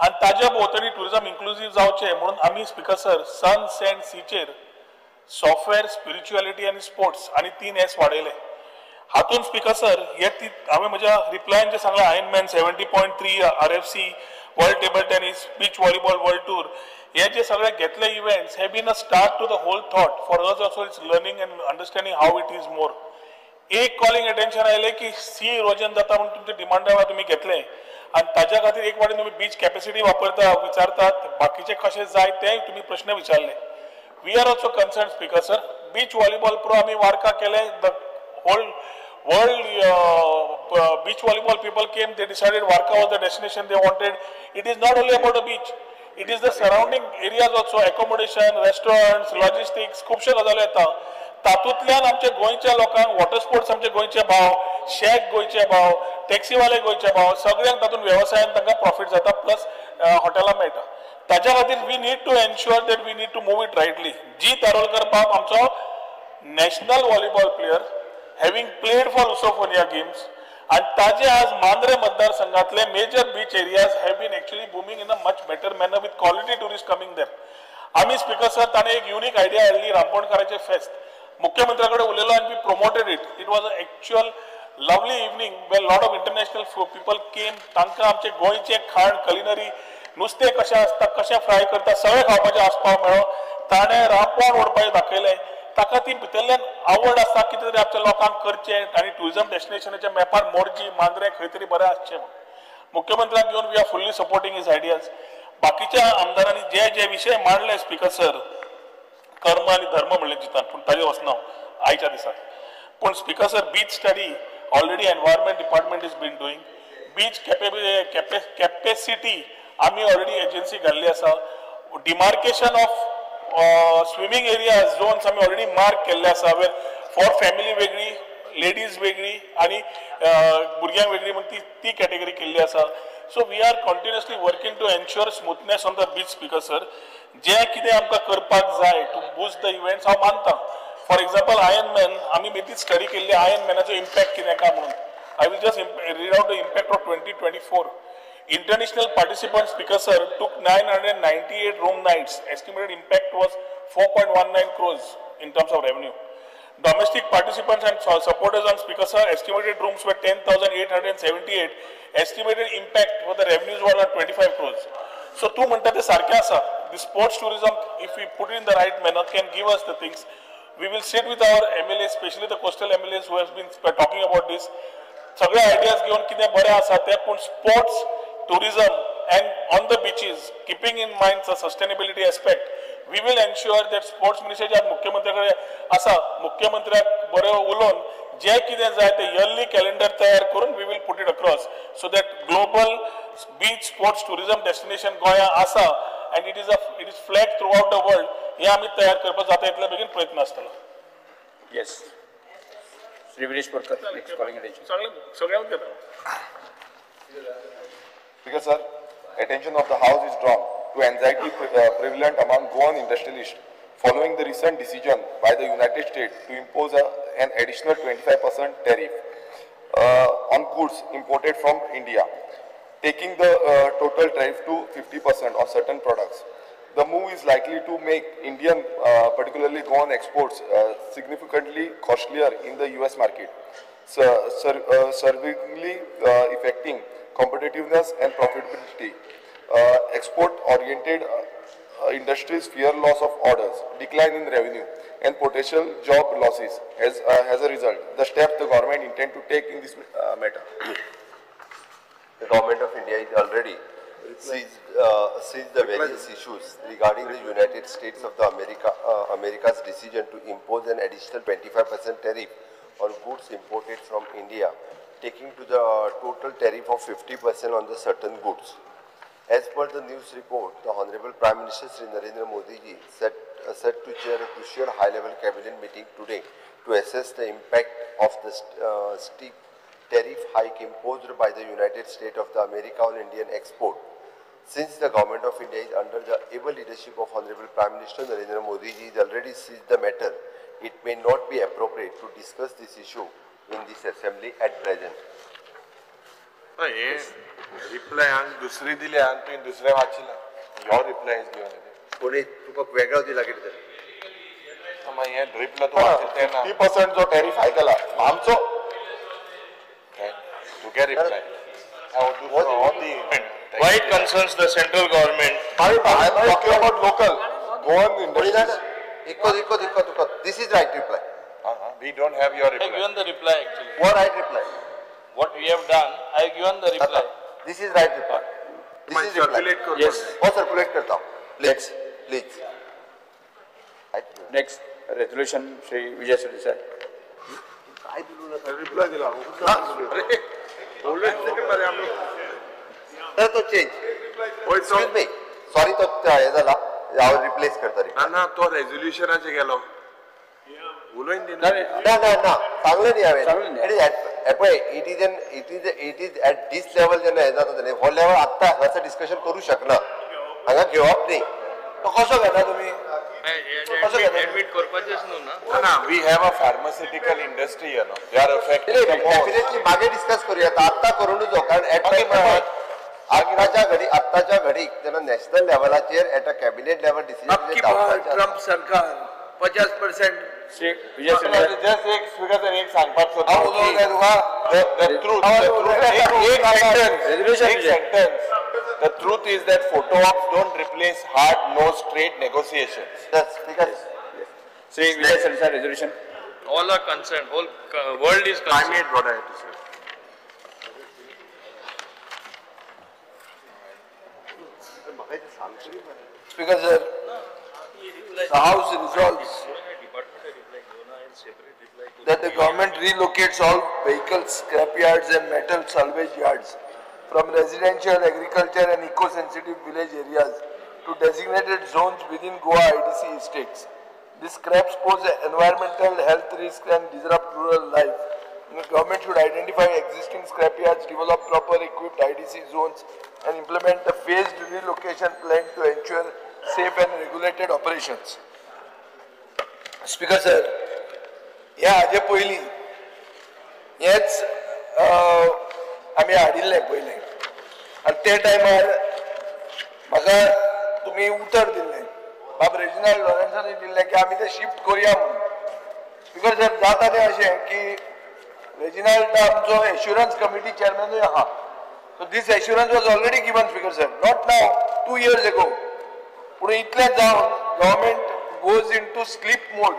आणि ताज्या भोंवतणी टुरिझम इन्क्लुझिव्ह जावचें म्हणून आमी स्पीकर सर सन सँड सीचेर सॉफ्टवेअर, स्पिरिच्युअलिटी आणि स्पोर्ट्स आणि 3 एस वाडयले. हातून स्पीकर सर हे हांवें म्हज्या रिप्लायन जे सांगला Ironman 70.3 RFC, world table tennis, beach volleyball world tour हे जे सगळे घेतले इव्हेंट्स हे been a start to the whole thought for us also it's learning and understanding how it is more. एक कॉलिंग अटेन्शन आयले की सी इरोजन जाता म्हणून तुमचे डिमांडा वेळा तुम्ही घेतले आणि ताज्या खातीर एक वाटेन तुम्ही बीच कॅपॅसिटी वापरता विचारतात बाकीचे कशे जाय तेय तुम्ही प्रश्न विचारले. We are also concern speaker sir beach volleyball pro आम्ही वार्का केले. The whole world beach volleyball people came. They decided Varka was the destination they wanted. It is not only about the beach. It is the surrounding areas also, accommodation, restaurants, logistics, खूपशे गजाली येतात. तातूंतल्यान आमच्या गोंयच्या लोकांक water sports आमचे गोंयचे भाव, शेक गोंयचे भाव, टॅक्सीवाले गोंयचे भाव, सगळ्यांक तातूंत व्यवसायान तांकां प्रॉफिट जाता प्लस हॉटेलां मेळटा. ताच्या खातीर we need to ensure that we need to move it rightly. जी तारोलकर बाब आमचो national volleyball player, having played for Usofonia games, and ताजे आज मांद्रे मतदारसंघातले major beach areas have been actually booming in a much better manner with quality tourists coming there. आम्ही speaker sir ताणे एक unique idea हाडली रामपणकाराचे फेस्ट. मुख्यमंत्र्याकडे उलयलो and we promoted it. It was an actual lovely evening where lot of international people came. तांकां आमचे गोंयचे खाण culinary नुस्तें कशें आसता, कशें फ्राय करता, सगळें खावपाचें आस्पाव मेळ्ळो. ताणें रामपण ओडपाचें दाखयलें. ताका ती भितरल्यान आवड आसा कितें तरी आमच्या लोकांक करचें आनी टुरिझम डेस्टिनेशनाच्या मॅपार मोरजी मांद्रे खंय तरी बरें आसचें म्हणून. मुख्यमंत्र्याक घेवन we are fully supporting his ideas. बाकीच्या आमदारांनी जे जे विशय मांडले स्पीकर सर, कर्म आनी धर्म म्हणलें जितान, पूण ताजेर वचना आयच्या दिसाक. पूण speaker sir beach study already environment department is been doing. Beach capacity आमी ऑलरेडी एजन्सी घाल्ली आसा. Demarcation of swimming areas zones आम्ही ऑलरेडी मार्क केल्ले आसा. फॉर फॅमिली वेगळी, लेडीज वेगळी आणि भुरग्यांक वेगळी म्हणून ती कॅटेगरी केल्ली आसा. So we are continuously working to ensure smoothness on the beach speaker sir. जे कितें आमकां करपाक जाय टू बूस्ट द इव्हेंट्स हांव मानता. फॉर एक्झाम्पल आयर्नमॅन आमी बेगीन स्टडी केल्ली आयर्नमॅनाचो इम्पॅक्ट कितें काय म्हणून. I will just read out the impact of 2024. International participants, speaker sir, took 998 room nights. Estimated impact was 4.19 crores in terms of revenue. Domestic participants and supporters on speaker sir, estimated rooms were 10,878. Estimated impact for the revenues were 25 crores. So, two म्हणता ते सारखे आसा. The sports tourism, if we put it in the right manner, can give us the things. We will sit with our MLAs, especially the coastal MLAs who have been talking about this. सगळे ideas घेऊन कितें बरें आसा ते, पूण sports tourism and on the beaches, keeping in mind the sustainability aspect, we will ensure that sports ministry ज्या मुख्यमंत्र्याकडे आसा, मुख्यमंत्र्याक बरें उलोवन जे कितें जाय ते yearly calendar तयार करून we will put it across so that global beach sports tourism destination गोंया आसा and it is flagged throughout the world. हे आमी तयार करपाक जाता इतले बेगीन प्रयत्न आसतलो. Yes. Sri Vinesh Borkar, next calling attention. सगळ्यांक घेता. Because sir, attention of the House is drawn to anxiety prevalent among Goan industrialists following the recent decision by the United States to impose an additional 25% tariff on goods imported from India, taking the total tariff to 50% on certain products. The move is likely to make Indian, particularly Goan exports, significantly costlier in the US market, severely affecting competitiveness and profitability. Export-oriented industries fear loss of orders, decline in revenue, and potential job losses as a result. The steps the government intend to take in this matter. The government of India is already seized the various issues regarding the United States of America's decision to impose an additional 25% tariff on goods imported from India, taking to the total tariff of 50% on the certain goods. As per the news report, the Honorable Prime Minister Sri Narendra Modi ji set to chair a crucial high-level cabinet meeting today to assess the impact of the steep tariff hike imposed by the United States of America on Indian export. Since the government of India is under the able leadership of Honorable Prime Minister Narendra Modi ji is already seized the matter, it may not be appropriate to discuss this issue in this assembly at present. Reply and dusri dile and tu dusre wachila. Your reply is given. कोणी तुका वेगळो दिला कितें तर. मग हे ड्रिपला तू वाचते ना. 50% जो टॅरिफ हायकला आमचो. You can reply. Why it concerns the central government? I am talking about local. Goan industries. This is right reply. We don't have your I have reply. given the reply actually. What right reply? What we have done, I have given the reply. This is right reply. This is reply. Yes. Oh, circulate करता हूँ. Please. Next resolution, Shri Vijay Suri sir. Reply दिला तर तो change sorry तो हे झाला हांव replace करता ना तो रेझोल्युशनाचे गेलो उलोवन दिना ना सांगलें न्ही हांवें पळय it is at this level जेन्ना हे जाता न्ही हो लेवल आत्ता हांगासर डिस्कशन करूंक शकना हांगा घेवप न्ही तो कसो घेता तुमी एडमिट करपाचेच न्हू ना ना we have a pharmaceutical industry you know they are affected definitely मागे डिस्कस करूया आत्ता करूनच कारण आत्ताच्या घडीक जेन्ना नॅशनल लेवलाचेर at a cabinet level decision Trump सरकार 50% Shri Vijay Suri sir. Just एक स्पीकर एक सांगपाक The truth is that photo ops don't replace hard-nosed trade negotiations. Shri Vijay Suri sir, resolution. all are concerned, whole world is concerned. I made what I had to say. Speaker sir, the House resolves that the government relocates all vehicles, scrap yards and metal salvage yards from residential, agriculture and eco-sensitive village areas to designated zones within Goa IDC estates. These scraps pose environmental health risks and disrupt rural life. The government should identify existing scrap yards, develop proper equipped IDC zones and implement a phased relocation plan to ensure safe and regulated operations. Speaker sir, ह्या हाजे पयलीं हेच आमी हाडिल्लें पयलें आनी ते टायमार म्हाका तुमी उतर दिल्लें बाब रेजिनाल्ड लॉरेन्सानी दिल्लें की आमी ते शिफ्ट करुया म्हणून बिकॉज सर जाता तें अशें की रेजिनाल्ड आमचो एश्युरन्स कमिटी चेअरमॅनूय आहा so this assurance was already given speaker sir not now 2 years ago पूण इतलें जावन government goes into sleep mode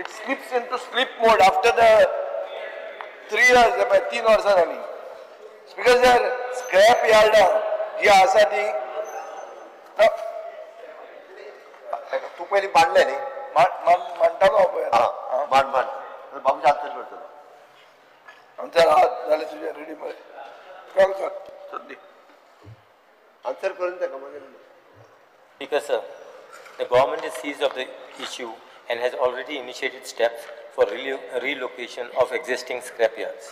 it slips into sleep mode after the 3 years, 3 वर्सां जालीं. Speaker sir, scrap yard जी आसा ती तू पयलीं मांडलें न्ही मांडटालो पळय मांड बाबूजी आन्सर करतलो आन्सर आहात जाल्यार तुजें रेडी मरे कर आन्सर करून ताका मागीर Speaker sir, the government is seized of the issue and has already initiated steps for relocation of existing scrapyards.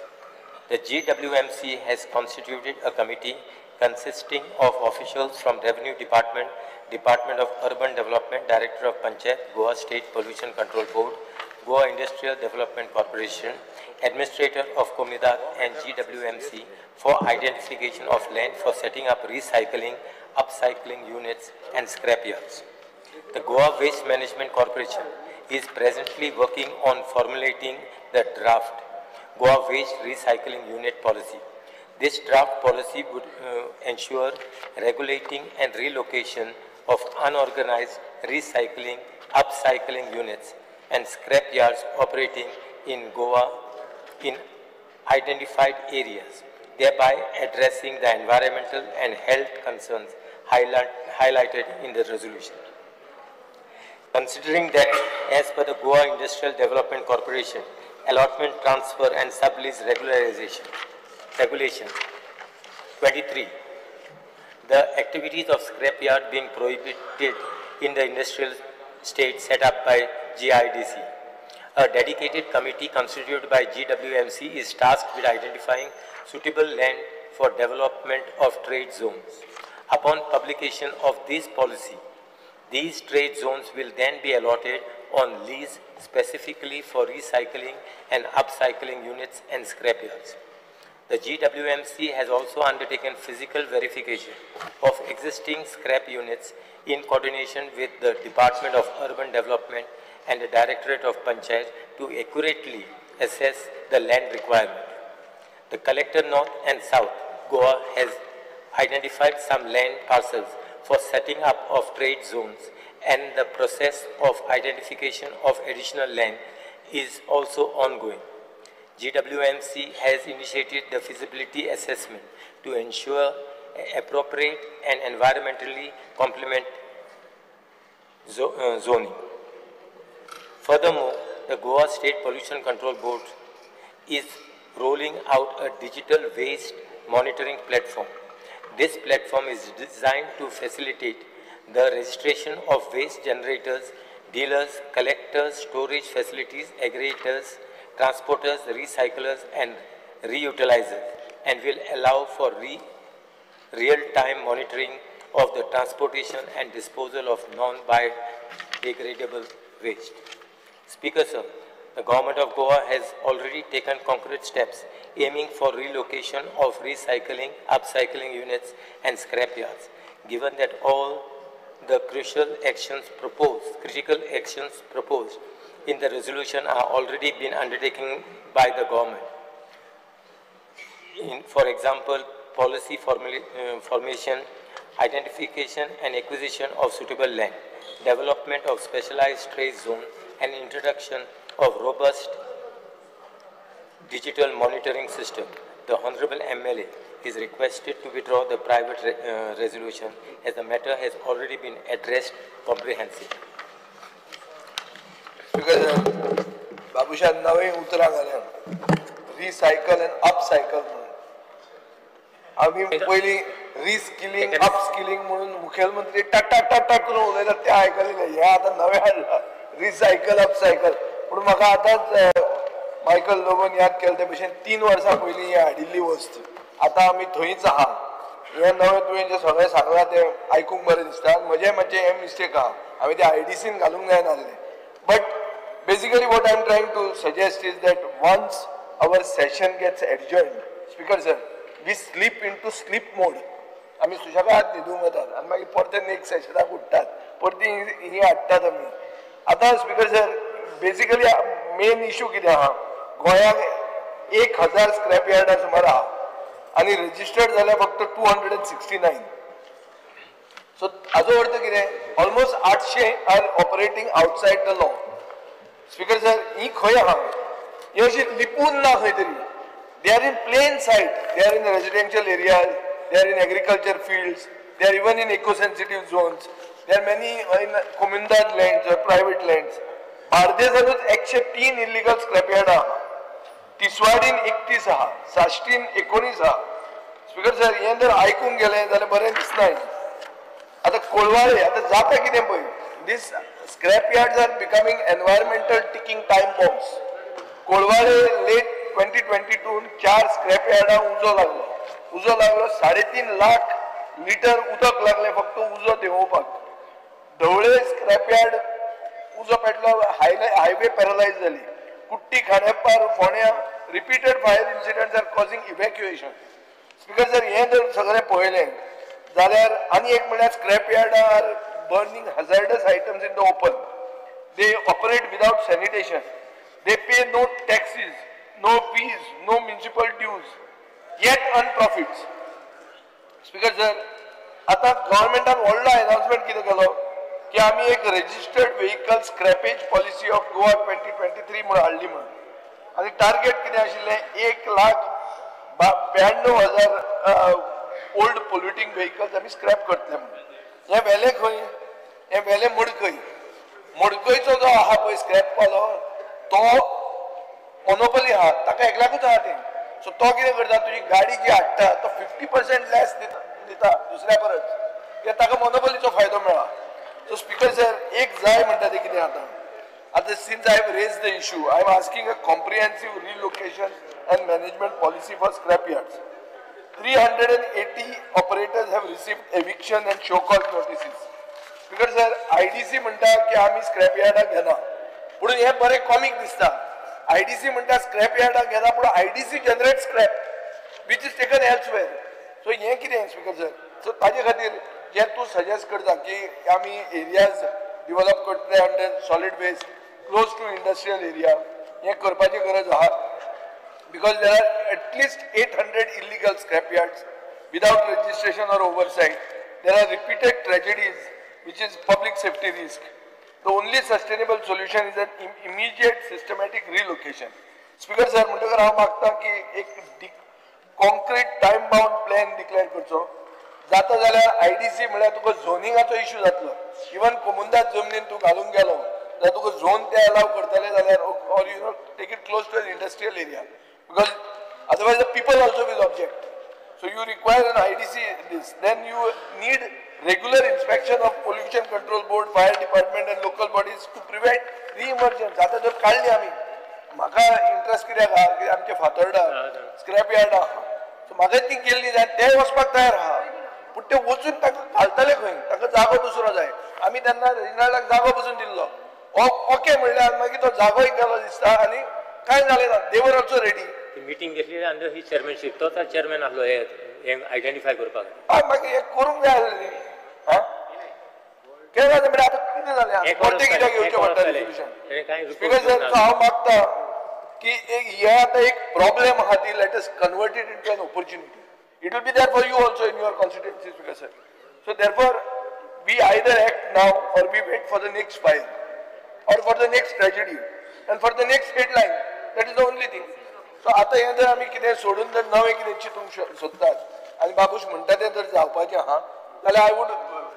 The GWMC has constituted a committee consisting of officials from Revenue Department, Department of Urban Development, Director of Panchayat, Goa State Pollution Control Board, Goa Industrial Development Corporation, Administrator of Komidak and GWMC for identification of land for setting up recycling, upcycling units and scrapyards. The Goa Waste Management Corporation is presently working on formulating the draft Goa Waste Recycling Unit Policy. This draft policy would ensure regulating and relocation of unorganized recycling, upcycling units and scrap yards operating in Goa in identified areas, thereby addressing the environmental and health concerns highlighted in the resolution. Considering that, as per the Goa Industrial Development Corporation, allotment, transfer and sublease regulation 23, the activities of scrapyard being prohibited in the industrial state set up by GIDC. A dedicated committee constituted by GWMC is tasked with identifying suitable land for development of trade zones. Upon publication of this policy, these trade zones will then be allotted on lease specifically for recycling and upcycling units and scrapyards. The GWMC has also undertaken physical verification of existing scrap units in coordination with the Department of Urban Development and the Directorate of Panchayat to accurately assess the land requirement. The Collector North and South Goa has identified some land parcels for setting up of trade zones, and the process of identification of additional land is also ongoing. GWMC has initiated the feasibility assessment to ensure appropriate and environmentally complement zoning. Furthermore, the Goa State Pollution Control Board is rolling out a digital waste monitoring platform. This platform is designed to facilitate the registration of waste generators, dealers, collectors, storage facilities, aggregators, transporters, recyclers, and reutilizers, and will allow for real-time monitoring of the transportation and disposal of non-biodegradable waste. Speaker, sir, the Government of Goa has already taken concrete steps aiming for relocation of recycling, upcycling units and scrapyards. Given that all the critical actions proposed in the resolution are already been undertaken by the government, for example, policy formation, identification and acquisition of suitable land, development of specialized trade zone, and introduction of robust digital monitoring system, the Honorable MLA is requested to withdraw the private resolution as the matter has already been addressed comprehensively. Babushan नवे उतरां घाल्या recycle end upcycle म्हणून आम्ही पहिली reskilling upskilling म्हणून मुख्यमंत्री टाटा टाटा करून उलयतात ते आयकलेले हे आता नवे हाडला रिसायकल अपसायकल पण म्हाका आतांच मायकल लोगोन याद केले ते भशेन 3 वर्सां पयलीं ही हाडिल्ली वस्त आता आमी थंयच आहा हे नवे तुवें जे सगळें सांगलां ते आयकूंक बरें दिसता म्हजें मातशें हे मिस्टेक आहा हांवें ते आयडीसीन घालूंक जाय नासलें but basically what I am trying to suggest is that once our session gets adjourned, Speaker sir, we slip into sleep mode. आम्ही सुशेगाद न्हिदूंक वतात आनी मागीर परते नेक्स्ट सेशनाक उठतात परती ही हाडटात आमी आतां speaker sir basically main issue कितें आहा गोंयांक 1000 स्क्रॅप यार्डां सुमार आहा आनी रजिस्टर्ड जाल्या फक्त 269 सो हाजो अर्थ कितें almost 800 are operating outside the law speaker sir ही खंय आहा ही अशी लिपून ना खंय तरी they are in plain sight they are in residential areas they are in agriculture fields they are even in eco sensitive zones they are many in कोमुनदाद लँड्स ऑर प्रायवेट लँड्स बार्देजानूच 103 इल्लिगल स्क्रॅपयार्ड आहा तिसवाडीन 31 आहा साश्टीन 19 आहा speaker sir हें जर आयकूंक गेलें जाल्यार बरें दिसना आतां कोलवाळे आतां जाता कितें पळय These scrapyards are becoming environmental ticking time bombs. Colvale late 2022 4 scrapyards उजो लागलो 3.5 लाख लिटर उदक लागले फक्त उजो देंवोवपाक धवळे स्क्रॅपयार्ड उजो पेटलो हायवे पॅरलायज जाली कुट्टी खांडेपार फोण्या repeated fire incidents are causing evacuation speaker जर हें जर सगळें पळयलें जाल्यार आनी एक म्हळ्यार scrapyard are burning hazardous items in the open. They operate without sanitation. They pay no taxes, no fees, no municipal dues, yet earn profits. Speaker sir, आता government an व्हडलो announcement कितें केलो की आमी एक registered vehicle scrappage policy of Goa 2023 म्हणून हाडली म्हणून आनी टार्गेट कितें आशिल्लें 1,92,000 ओल्ड पोल्युटिंग व्हेकल्स आमी स्क्रॅप करतले म्हणून हे वेले खंय हे वेले मडकयचो जो आहा पळय स्क्रॅप वालो तो मोनोपली आहा ताका एकल्याकूच आहा तें सो तो कितें करता तुजी गाडी जी हाडटा तो 50% लॅस दिता दुसऱ्या परस कित्याक ताका मोनोपलीचो फायदो मेळ्ळा सो स्पीकर सर एक जाय म्हणटा तें कितें आतां since I have raise the issue I am asking a comprehensive relocation and management policy for scrap yards 380 operators have received eviction and show cause notices. Speaker sir, IDC म्हणटा की आमी scrap यार्डाक घेना पूण हे बरें कॉमिक दिसता IDC म्हणटा scrap यार्डाक घेना पूण IDC generate scrap which is taken elsewhere. So हे कितें स्पीकर सर सो ताजे खातीर जे तूं सजेस्ट करता की आमी एरियाज डिवेलप करतले under solid waste close to industrial area हे करपाची गरज आहा because there are at least 800 illegal scrapyards without registration or oversight. There are repeated tragedies, which is public safety risk. The only sustainable solution is an immediate systematic relocation. Speaker sir, म्हणटकर हांव मागता की एक concrete time bound plan declare करचो. जाता जाल्यार IDC म्हळ्यार तुका झोनिंगाचो issue जातलो. इवन कोमुनदाद जमनीन तूं घालूंक गेलो जाल्यार तुका झोन ते अलाव करतले जाल्यार or you know take it close to an industrial area because otherwise the people also will object. So you require an IDC this. Then you need regular inspection of pollution control board, fire department and local bodies to prevent re-emergence. आता जर काढली आम्ही, म्हाका interest कित्याक आहा की आमचे Fatorda scrap yard आहा, सो म्हाका ती केल्ली जाय ते वचपाक तयार आहा, पूण ते वचून ताका घालतले खंय, ताका जागो दुसरो जाय. आमी तेन्ना रिजनलाक जागो बसून दिल्लो, ओके म्हणल्यार मागीर तो जागोय गेलो दिसता आनी काय जालें ना. दे वर ऑल्सो रेडी. मीटिंग घेतली अंडर ही चेअरमॅनशीप, तोच चेअरमॅन आसलो हे आयडेंटिफाय करपाक. हय मागीर एक करूंक जाय आसलें न्ही. केन्ना म्हणजे आतां कितें जालें कोणतें कित्याक घेवचें पडटा रिजोल्युशन. बिकॉज हांव मागता की हे आतां एक प्रॉब्लेम आहा ती let us converted into an opportunity. It will be there for you also in your constituencies because sir. So therefore we either act now or we wait for the next file or for the next tragedy and for the next headline. That is the only thing. So आतां हें जर आमी कितें सोडून जर नवें कितें चिंतूंक सोदतात आनी बाबूश म्हणटा तें जर जावपाचें आहा जाल्यार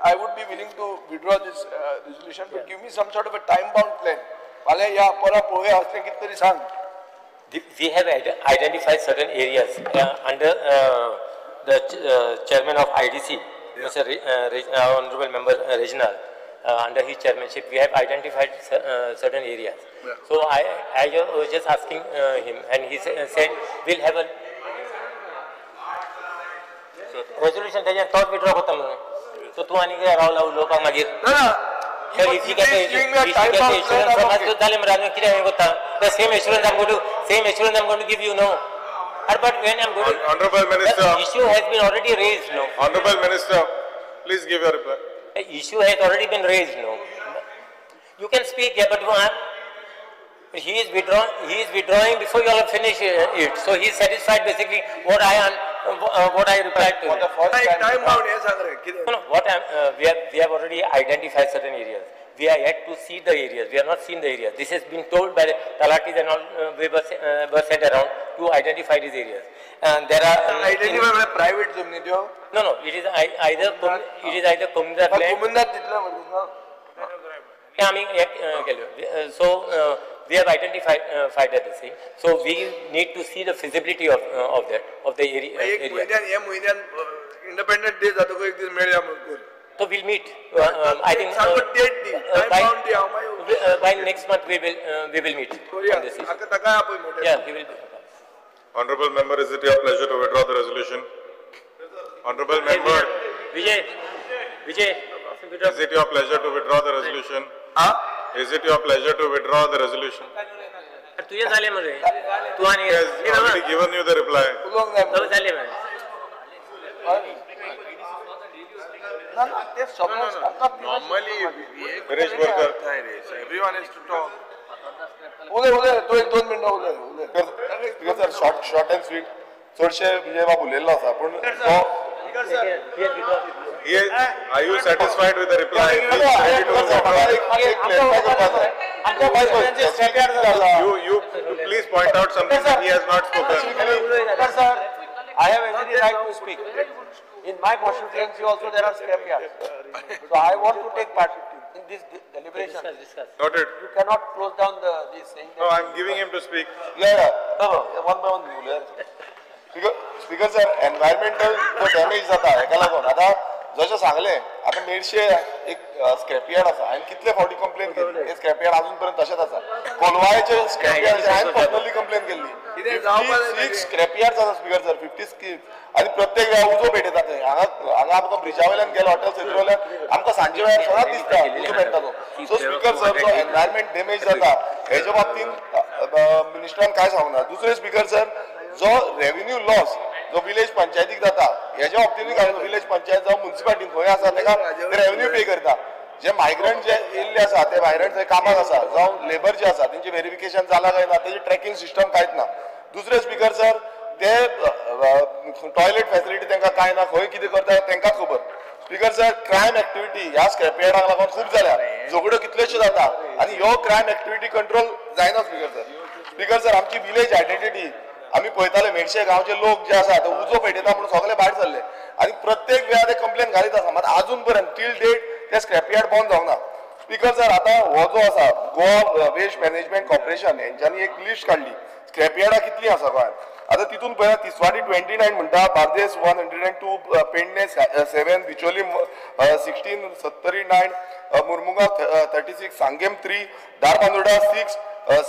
I would be willing to withdraw this resolution, but give me some sort of a time-bound plan. फाल्यां या परा पळोवया असलें कितें तरी सांग. We have identified certain areas under the chairman of IDC, Mr. Honorable Member Regional. Under his chairmanship, we have identified certain areas. Yeah. So I was just asking him, and he said we'll have a resolution. त्याच्यात तोच withdraw होता म्हणून. So तू आणि काय रावला लोकांक मागीर. तर इतकी झाले मरे कितें करता. The same assurance I'm going to give you now. But when I'm going to, Honorable Minister, the issue has been already raised now. Honorable Minister, please give your reply. The issue has already been raised now. You can speak, yeah, but he is withdrawing before you all finish it. So he is satisfied basically what I replied to. For the first time bound, yes, no, we have already identified certain areas. We are yet to see the areas. We have not seen the areas. This has been told by the Talatis and all. We were sent around to identify these areas. And there are identified by private zone. No. It is either Kumundar land. So we have identified that thing. So we need to see the feasibility of the area. Independent days So we'll meet. I think by next month we will meet on this issue. Yeah, he will. Honorable Member, is it your pleasure to withdraw the resolution? Honorable Member, Vijay, is it your pleasure to withdraw the resolution? Is it your pleasure to withdraw the resolution? He has already given you the reply. Normally, everyone is to talk. Because short and sweet. चडशे विजय बाबू उलयल्लो आसा पूण Are you satisfied with the reply? You please point out something that he has not spoken. Sir, I have every right to speak. In my constituency also there are scrap yards. So I want to take part in this deliberation. Noted. You cannot close down this thing. No, I am giving him to speak. No, one by one. Speaker sir, environmental damage जाता हेका लागून आता जशें सांगलें आता मेडशे एक scrap yard आसा हांवें कितले फावटी कंप्लेन केली हे स्क्रॅप यार्ड अजून पर्यंत तशेंच आसा कोलवायचे स्क्रॅप यार्ड हांवें पर्सनली कंप्लेन केल्ली 56 स्क्रॅप यार्ड आसा स्पीकर सर 50 स्कीम आनी प्रत्येक वेळा उजो पेटयता थंय हांगा आमकां ब्रिजा वयल्यान गेलो हॉटेल थंयसर वयल्यान आमकां सांजे वेळार सदांच दिसता उजो पेटता तो सो स्पीकर सर जो एनवायरमेंट डॅमेज जाता हेच्या बाबतींत मिनिस्टरान काय सांगना दुसरे स्पीकर सर जो रेव्हेन्यू लॉस जो विलेज पंचायतीक जाता हेच्या बाबतींत विलेज पंचायत जावं म्युन्सिपालिटी खंय आसा तेका रेव्हेन्यू पे करता जे मायग्रंट जे येयल्ले आसा ते मायग्रंट थंय कामाक आसा जावं लेबर जे आसा तेंचे व्हेरिफिकेशन जाला काय ना तेजी ट्रॅकिंग सिस्टम कांयच ना दुसरे स्पीकर सर ते टॉयलेट फॅसिलिटी तांकां काय ना खंय कितें करता तांकां खबर स्पीकर सर क्रायम एक्टिविटी ह्या स्क्रॅप यार्डाक लागून खूब जाल्या झगड्यो कितल्योश्यो जाता आनी ह्यो क्रायम एक्टिविटी कंट्रोल जायना स्पीकर सर आमची विलेज आयडेंटिटी आम्ही पळयताले मेडशे गांवचे लोक जे आसा ते उजो पेटयता म्हणून सगळे भायर सरले आनी प्रत्येक वेळा ते कंप्लेन घालीत आसा मात अजून पर्यंत टील डेट ते स्क्रॅप यार्ड बंद जावना स्पीकर सर, आता हो जो आसा गोवा वेस्ट मॅनेजमेंट कॉर्पोरेशन यांच्यानी एक लिस्ट काढली स्क्रॅप यार्डां कितलीं आसा गोंयांत. आता तितून पळय तिसवाडी 29 म्हणटा, बार्देस 102, पेडणे 7, बिचोली 16, सत्तरी 9, मुर्मुगांव 36, सांगेम 3, धारबांदोडा 6,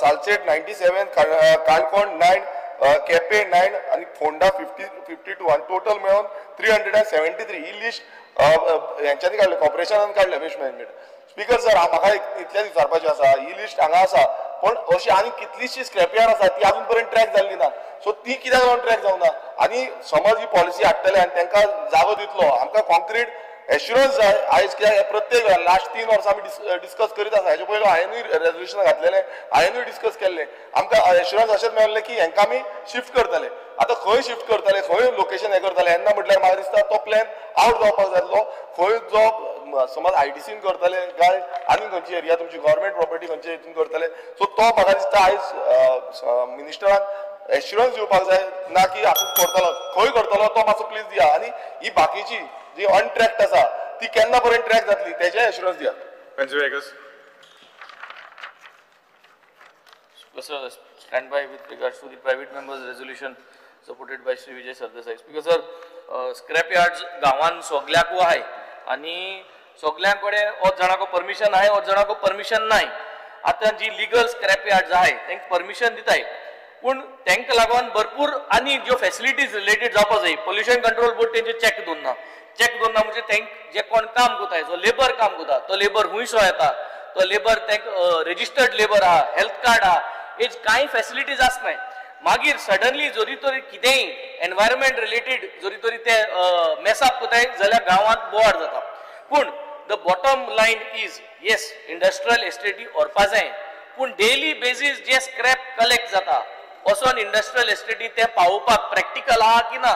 सालसेट 97, काणकोण 9, केपे 9 आणि फोंडा 52 आणि टोटल मेळून 373. ही लिस्ट यांच्यानी काडल्या, कॉर्पोरेशनान काडल्या वेस्ट मॅनेजमेंट. स्पीकर सर, म्हाका इतलें विचारपाचें आसा, ही लिस्ट हांगा आसा पण अशी आनी कितलीशी स्क्रॅप यार्ड आसा ती अजून पर्यंत ट्रॅक जाल्ली ना. सो ती कित्याक लागून ट्रॅक जावना. आनी समज ही पॉलिसी हाडटले आनी तांकां जागो दितलो, आमकां कॉन्क्रीट एश्युरन्स जाय. आयज कित्याक प्रत्येक लास्ट 3 वर्सां आमी डिस्कस करीत आसा. हेजे पयलीं हांवेंनूय रेजोल्युशन घातलेलें, हांवेंनूय डिस्कस केल्लें. आमकां एश्युरन्स अशेंच मेळ्ळें की हांकां आमी शिफ्ट करतले. आतां खंय शिफ्ट करतले, खंय लोकेशन हें करतले येन्ना म्हटल्यार म्हाका दिसता तो प्लॅन आवट जावपाक जाय आसलो. खंय जो समज IDCन करतले काय आनी खंयची एरिया तुमची गव्हर्मेंट प्रॉपर्टी खंयचे हितून करतले. सो तो म्हाका दिसता आयज मिनिस्टरान एश्युरन्स दिवपाक जाय, ना की आपूण करतलो खंय करतलो तो मातसो प्लीज दिया. आनी ही बाकीची जी अनट्रॅक्ट आसा ती केन्ना पर्यंत ट्रॅक जातली तेजे एश्युरन्स दिया. Stand by with regards to the private members resolution supported by Shri Vijay Sardesai. Because sir, scrap yards गावान सगळ्याकू आहे आणि सगळ्यांकडे होच जाणाको परमिशन आहे, होच जाणाको परमिशन नाही. आता जी लिगल स्क्रॅप यार्ड्स आहे तांकां परमिशन दिताय, पूण तांकां लागून भरपूर आनी ज्यो फॅसिलिटीज रिलेटेड जावपाक जाय. पोल्युशन कंट्रोल बोर्ड तेंचे चॅक दवरना. चॅक दवरना म्हणजे तांकां जे कोण काम करताय, जो लेबर काम करता तो लेबर हुंयसो येता, तो लेबर तांकां रजिस्टर्ड लेबर आहा, हेल्थ कार्ड आहा, हेज कांय फॅसिलिटीज आसनाय. मागीर सडनली जरी तरी कितेंय एनवायरमेंट रिलेटेड जरी तरी ते मेसअप करताय जाल्यार गांवांत बोवाड जाता. पूण the bottom line is yes, industrial एस्टेटी व्हरपा जाय, पूण डेली बेजीस जे स्क्रॅप कलेक्ट जाता वचोन इंडस्ट्रियल एस्टेटी ते पावोवपाक प्रॅक्टिकल आहा की ना.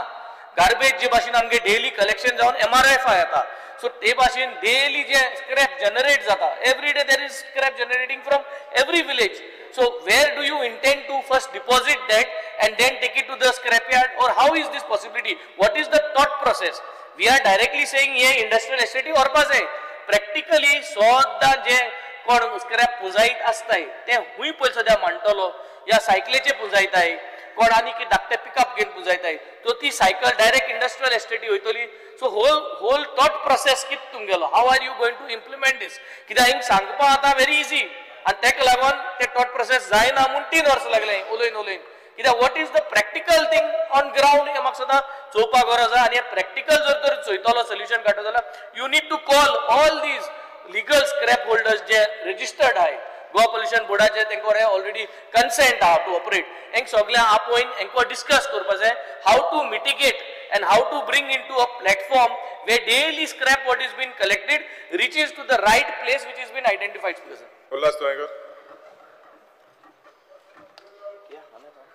गार्बेज जे भाशेन आमगे डेली कलेक्शन जावन MRF येता. सो ते भाशेन डेली जे स्क्रॅप जनरेट जाता, every day there is scrap generating from every village. So where do you intend to first deposit that and then take it to the scrapyard, or how is this possibility? What is the thought process? We are directly saying ये industrial estate व्हरपा जाय. Practically सोद्दा जे कोण scrap पुंजायत आसताय ते हुंय पयलीं सद्या मांडटलो, या सायकलेचे पुंजायताय, कोण आनी की धाकटे पिकअप घेवन पुंजायताय, तो ती सायकल डायरेक्ट इंडस्ट्रियल एस्टेटी वयतली. सो होल थॉट प्रोसेस कित तुमगेलो, how are you going to implement this? कित्याक हिंग सांगपा आतां व्हेरी इजी आणि ताका लागून ते थॉट प्रोसेस जायना म्हणून 3 वर्सां लागले उलयन. कित्याक what is the practical thing on ground हे म्हाका सदां चोवपाक गरज आहा. आनी प्रॅक्टिकल जर तर चोयतलो सोल्युशन काडटलो जाल्यार you need to call all these legal scrap holders जे रजिस्टर्ड आहाय गोवा पोल्युशन बोर्डाचे, तांकां ऑलरेडी कन्सेंट आहा टू ऑपरेट. हेंक सगळ्यांक आपोवन हेंको डिस्कस करपा जाय how to mitigate and how to bring into a platform where daily scrap what is being collected reaches to the right place which has been identified.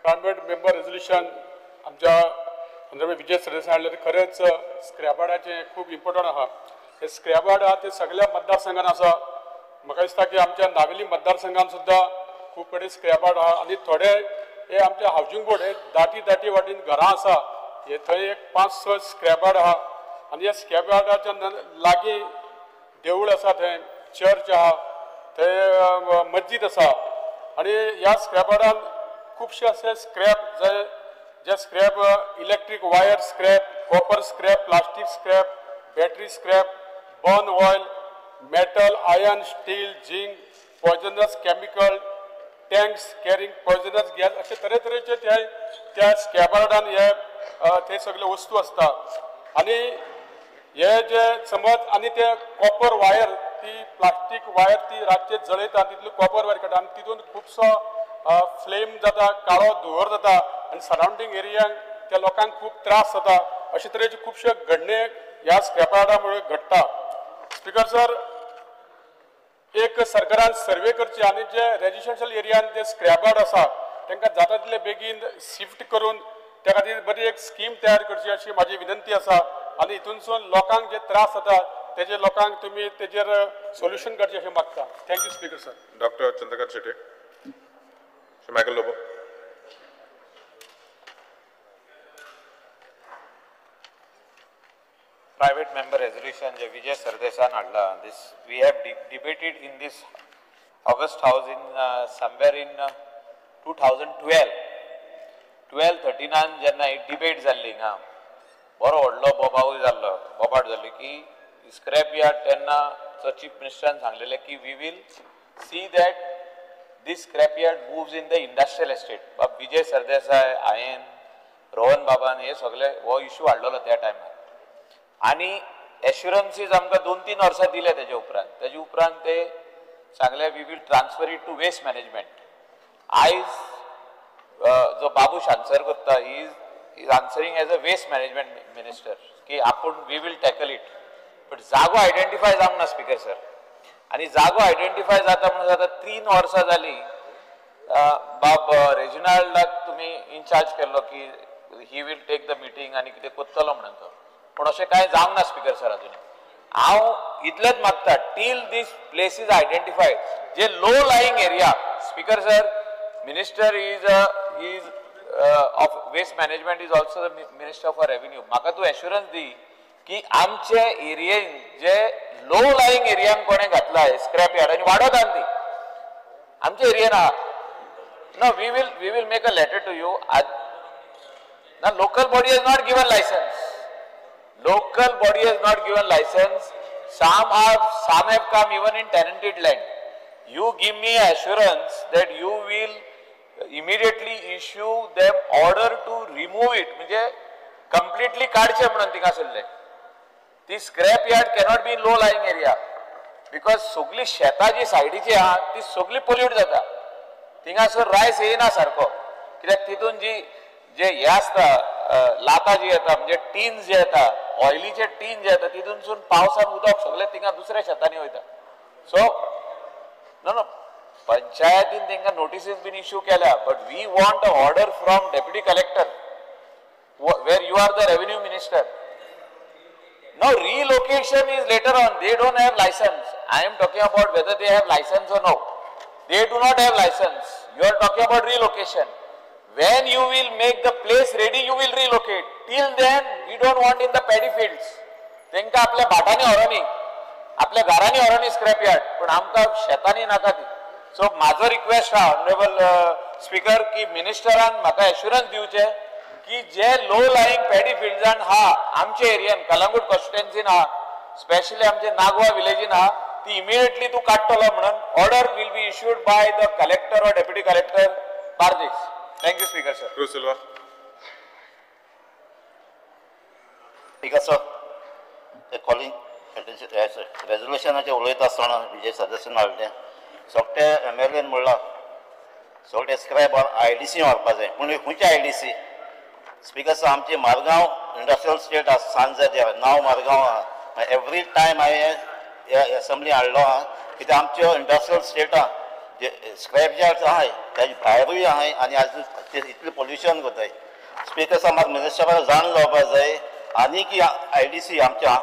Private member resolution आमच्या होनरेबल विजय सरदेसाय हाडले. खरेंच scrap यार्डाचे खूब important आहा. हे scrap yard आहा ते सगळ्या मतदारसंघान आसा. म्हाका दिसता की आमच्या नावेली मतदारसंघान सुद्दां खूब कडेन स्क्रॅप यार्ड आहा आनी थोडे हे आमच्या हावजींग बोर्ड हे दाटी वाटेन घरां आसा, हे थंय एक 5-6 स्क्रॅप यार्ड आहा. आनी ह्या स्क्रॅप यार्डाच्या लागीं देवूळ आसा, थंय चर्च आहा, थंय मस्जिद आसा. आनी ह्या स्क्रॅप यार्डान खुबशे असे स्क्रॅप जे scrap electric wire scrap, copper scrap, plastic scrap, battery scrap, burn oil, metal, iron, steel, zinc, poisonous chemical, tanks carrying poisonous gas, अशे तरेतरेचे त्या स्क्रॅप यार्डान हे ते सगळे वस्तू असता. आनी हे जे समज आनी ते कॉपर वायर, ती प्लास्टीक वायर ती रातचे जळयता, तितली कॉपर वायर काडटा आनी तितून खुबसो फ्लेम जाता, काळो धुंवर जाता आनी सरावंडींग एरियांक त्या लोकांक खूब त्रास जाता. अशे तरेचे खुबशे घडणे ह्या स्क्रॅप यार्डा मुळे घडटा. स्पीकर सर, एक सरकारान सर्वे करची आनी जे रेजिडेन्शियल एरियान जे स्क्रॅप यार्ड आसा तांकां जाता तितले बेगीन शिफ्ट करून त्या खातीर बरी एक स्कीम तयार करची अशी माझी विनंती आसा. आनी हितूनसून लोकांक जे त्रास जाता तेजे लोकांक तुमी तेजेर सोल्युशन करचें अशें मागता. Thank you speaker sir. Doctor Chandrakant Shete. Michael Lobo. private member resolution जे Vijay Sardesan हाडला. This we have debated in this August House in somewhere in 2012. 12-13 जेन्ना एक डिबेट जाल्ली हांगा बरो व्हडलो बोबाट जाल्लो की स्क्रॅप यार्ड तेन्ना चीफ मिनिस्टरान सांगलेलें की we will see that this scrap yard moves in the industrial estate. Vijay Sardesai, हांवें रोहन बाबान हे सगळे हो इश्यू हाडलेलो त्या टायमार आनी एश्युरन्सीस आमकां 2-3 वर्सां दिले तेजे उपरांत ते सांगले we will transfer it to waste management. आयज जो बाबूश आन्सर करता is answering as a waste management minister की आपूण we will tackle it. But जागो आयडेंटिफाय जावंक ना स्पीकर सर आणि जागो आयडेंटिफाय जाता म्हणून जाता 3 वर्सां जाली. बाब रेजिनाल्डाक तुमी इन्चार्ज केल्लो की he will take the meeting आनी कितें करतलो म्हणून तो पूण अशें कांय जावंक ना स्पीकर सर अजून. हांव इतलेंच मागता टील दीस प्लेसीस आयडेंटिफायड जे low lying area speaker sir minister is of waste management is also the minister for revenue. म्हाका तूं एश्युरन्स दी की आमचे एरियेन जे लो लाईंग एरियान कोणें घातला स्क्रॅप यार्ड आनी वाडोत ती आमच्या एरियेन आहा. No, we will make a letter to you. The local body has not given license. Local body has not given license. Some have come even in tenanted land. You give me assurance that you will immediately issue them order to remove it. म्हणजे completely काढचे म्हणून थिंगा सरले. ती scrap yard cannot be in low lying area because सगळी शेतां जी सायडीची आहा ती सगळी पोल्यूट जाता. थिंगासर रायस येना सारको कित्याक तितून जे हे आसता लाता जी येता म्हणजे टीन्स जे येता ऑयलीचे टीन जे येता तितूनसून पावसान उदक सगळे थिंगा दुसऱ्या शेतांनी वयता. सो नो पंचायतीन तांकां नोटिसीस बीन इश्यू केल्या but we want a order from deputy collector where you are the revenue minister. No relocation is later on. They don't have license. I am talking about whether they have license or no. They do not have license. You are talking about relocation. When you will make the place ready, you will relocate. Till then, we don't want in the paddy fields. तेंका आपल्या भाटांनी व्हरोनी, आपल्या घरांनी व्हरोनी scrap yard, पण आमकां शेतांनी नाका ती. So म्हाजो रिक्वेस्ट आहा ऑनरेबल स्पीकर की मिनिस्टरान म्हाका एश्युरन्स दिवचे की जे लो लाईंग पॅडी फिल्ड्सान हा आमच्या एरियान कलंगूट कॉन्स्टिट्युएन्सीन हा स्पेशली आमचे नागवा विलेजीन हा ती इमिडिएटली तू काडटलो म्हणून order will be issued by the collector or deputy collector Bardez. Thank you speaker sir. Silva speaker sir ते कॉलिंग रेजोल्युशनाचे उलयता आसतना विजय सदस्यान हाडलें सगळे MLAन म्हणलां सगळे स्क्रॅप IDC व्हरपा जाय पूण खंयचे IDC स्पीकर सर आमचे मारगांव इंडस्ट्रियल स्टेट आसा सांजे नांव मारगांव आहा. एवरी टायम हांवें असेंब्ली हाडलो आहा कित्याक आमच्यो इंडस्ट्रियल स्टेटां जे स्क्रॅप यार्ड्स आहाय ताजे भायरूय आहाय आनी आज इतलें पोल्युशन कोताय. स्पीकर सर म्हाका मिनिस्टराक जाण जावपाक जाय आनी की IDC आमच्या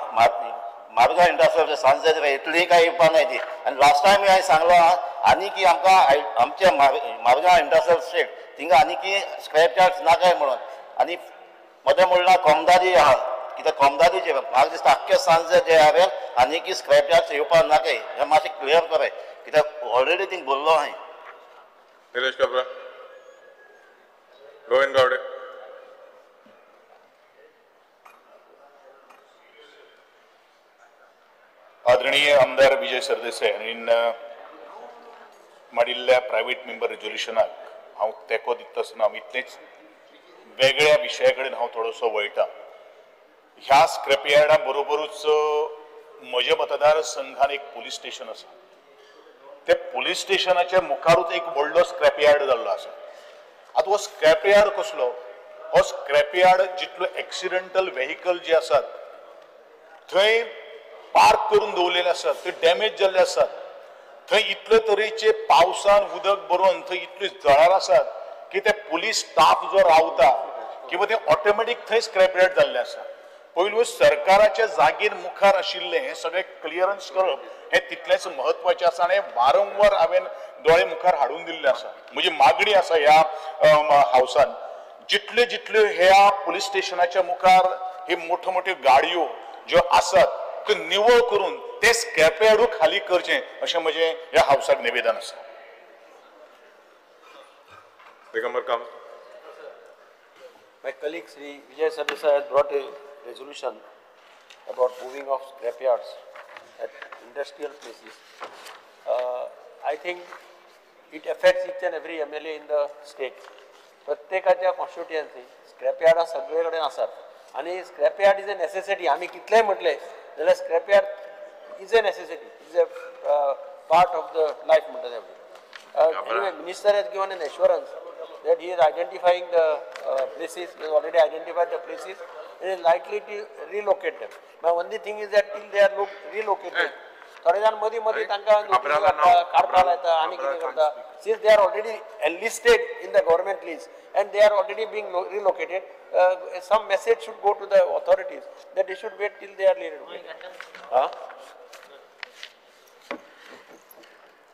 मारगांव इंडस्ट्रियल सांजे इतली काय येवपा नाय ती. आनी लास्ट टायम हांवें सांगलो आहा आनी की आमकां आमच्या मारगांव इंडस्ट्रियल स्टेट थिंगा आनी की स्क्रॅप यार्ड्स नाकाय म्हणून आनी मदें म्हणलां कोमदारी आहा कित्याक कोमदारीचे म्हाका दिसता आख्खे सांजे जे हांवें आनी की स्क्रॅप यार्ड्स येवपा नाकाय हें मातशें क्लियर कराय कित्याक ऑलरेडी थिंग बोल्लो हांवें. निलेश काब्रा, गोविंद गावडे. आदरणीय आमदार विजय सरदेसाय हांणी माडिल्ल्या प्रायवेट मेंबर रेजोल्युशनाक हांव तेंको दिता आसतना हांव इतलेंच वेगळ्या विशया कडेन हांव थोडोसो वळटा. ह्या स्क्रॅप यार्डा बरोबरूच म्हज्या मतदारसंघान एक पुलीस स्टेशन आसा. त्या पुलीस स्टेशनाच्या मुखारूच एक व्हडलो स्क्रॅप यार्ड जाल्लो आसा. आतां हो स्क्रॅप यार्ड कसलो? हो स्क्रॅप यार्ड जितलो एक्सिडेंटल व्हेहिकल जे आसात थंय पार्क करून दवरलेले आसात ते डॅमेज जाल्ले आसात. थंय इतले तरेचे पावसान उदक भरून थंय इतले जळार आसात की ते पुलीस स्टाफ जो रावता किंवा ते ऑटोमॅटीक थंय स्क्रॅप यार्ड जाल्ले आसा. पयलू सरकाराच्या जागेर मुखार आशिल्ले हे सगळे क्लियरन्स करप हे तितलेच महत्वाचे आसा आनी वारंवार हांवें दोळे मुखार हाडून दिल्ले आसा. म्हजी मागणी आसा ह्या हावसान जितल्यो ह्या पुलीस स्टेशनाच्या मुखार हे मोठ्यो मोठ्यो गाडयो ज्यो आसात त्यो निवळ करून ते स्क्रॅप यार्डू खाली करचें अशें म्हजें ह्या हावसाक निवेदन आसा. Digambar comes. My colleague Sri Vijay Sardesai has brought a resolution about moving of scrapyards at industrial places. I think it affects each and every MLA in the state. प्रत्येकाच्या कॉन्स्टिट्युएन्सी स्क्रॅपयार्डां सगळे कडेन आसात आनी स्क्रॅपयार्ड इज अ नेसेसिटी. आमी कितलेंय म्हटलें जाल्यार scrapyard is a necessity, is a part of the life म्हणटा तें. Anyway, Minister has given an assurance that he is identifying the places, he has already identified the places and is likely to relocate them. But only thing is that till they are relocated, थोडे जाण मदीं मदीं तांकां काडपाक लायता आनी कितें करता. Since they are already enlisted in the government list and they are already being relocated, some message should go to the authorities that they should wait till they are relocated.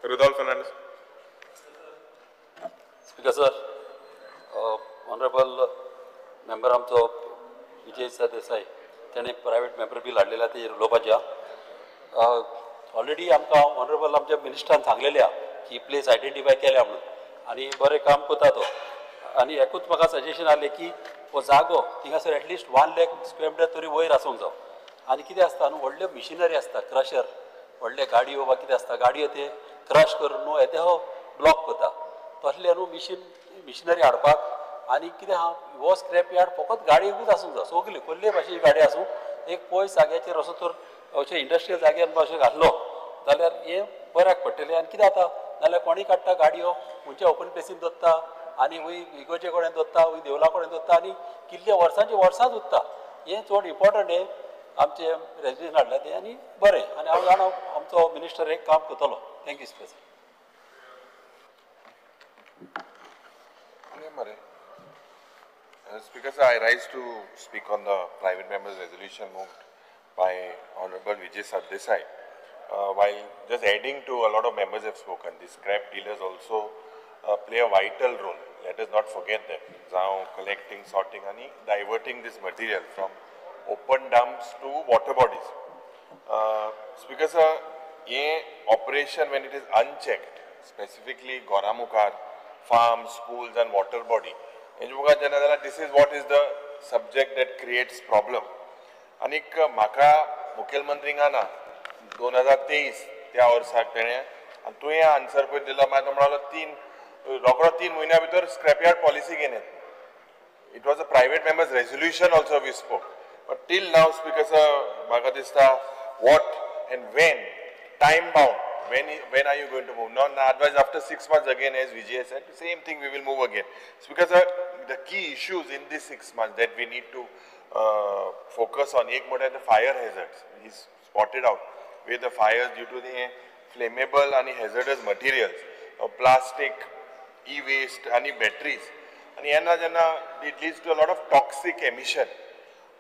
Rudolf Fernandez. Speaker sir, honorable member आमचो विजय सरदेसाई ताणें private member bill हाडलेल्या तेजेर उलोवपाच्या. Already आमकां honourable आमच्या मिनिस्टरान सांगलेले की ही place identify केल्या म्हणून आनी बरें काम करता तो. आनी एकूच म्हाका सजेशन आसलें की हो जागो थिंगासर एटलिस्ट 1 लाख स्क्वेअर मिटर तरी वयर आसूंक जावो. आनी कितें आसता न्हू व्हडल्यो मिशिनरी आसता, क्रशर, व्हडले गाडयो वा कितें आसता, गाडयो ते क्रश करून न्हू येते हो ब्लॉक करता. तसले न्हू मिशिनरी हाडपाक आनी कितें आहा हो स्क्रॅप यार्ड फकत गाडयेकूच आसूंक जाय. सगली कसले भाशेची गाडी आसूं. एक पयस जाग्याचेर असो तर अशें इंडस्ट्रियल जाग्यार अशें घातलो जाल्यार हें बऱ्याक पडटलें. आनी कितें जाता नाल्यार कोणीय काडटा गाडयो खंयच्या ओपन प्लेसीन दवरता आनी हूंय इगोचे कडेन दवरता, हूंय देवळा कडेन दवरता आनी कितल्या वर्सांची वर्सांच उरता. हें चड इम्पॉर्टंट हें आमचें रेजिडेंट हाडला तें आनी बरें. आनी हांव जाणा आमचो मिनिस्टर एक काम करतलो. Thank you special. Speaker, sir, I rise to speak on the private member's resolution moved by Honorable Vijay Sardesai. While just adding to a lot of members have spoken, the scrap dealers also play a vital role. Let us not forget that. Now collecting, sorting, and diverting this material from open dumps to water bodies. Speaker, sir, this operation when it is unchecked, specifically Goramukar, farms, schools, and water body. This is what is the subject that creates problem. Anik म्हाका मुखेलमंत्रींगाना 2023 त्या वर्साक तेणें आनी तुवें answer पळय दिलो मागीर तो म्हणलो रोखडो 3 म्हयन्या भितर स्क्रॅपयार्ड पॉलिसी घेवन येता. It was a private member's resolution also we spoke. But till now, Speaker sir, म्हाका दिसता what and when, time bound, when are you going to move? No, otherwise after 6 months again, as Vijay said, same thing we will move again. Speaker sir, the key issues in these 6 months that we need to focus on, ek mode the fire hazards. He's spotted out where the fires due to the flammable and hazardous materials, plastic, e-waste, and batteries, and it leads to a lot of toxic emission.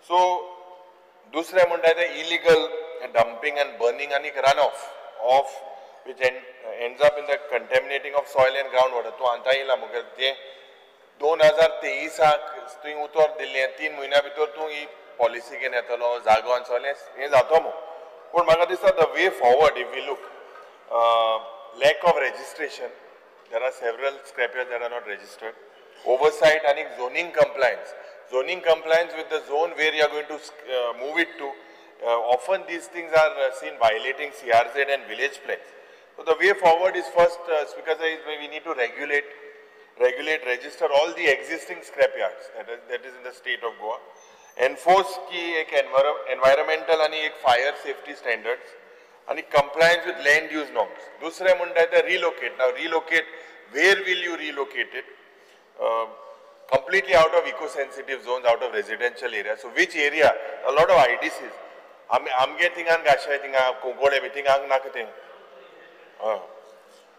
So, दूसरे म्हणटा ते illegal dumping and burning and runoff of which ends up in the contaminating of soil and groundwater. तो आंता येयला मुखेल ते 2023 तुवें उतर दिल्लें 3 म्हयन्या भितर तूं ही पॉलिसी घेवन येतलो जागो आनी सगळें हें जाता मो. पूण म्हाका दिसता the way forward if we look lack of registration, there are several scrapyards that are not registered, oversight and zoning compliance with the zone where you are going to move it to. Often these things are seen violating CRZ and village plans. So the way forward is first, Speaker, we need to regulate, register all the existing scrapyards that is in the state of Goa. Enforce ki ek environmental and ek fire safety standards and compliance with land use norms. दूसरे मुंडा है relocate. Now relocate, where will you relocate it? Completely out of eco-sensitive zones, out of residential areas. So which area? A lot of IDCs. आमगे थिंगान गाशाय थिंगा कोंकोडे बी थिंगांक नाकते.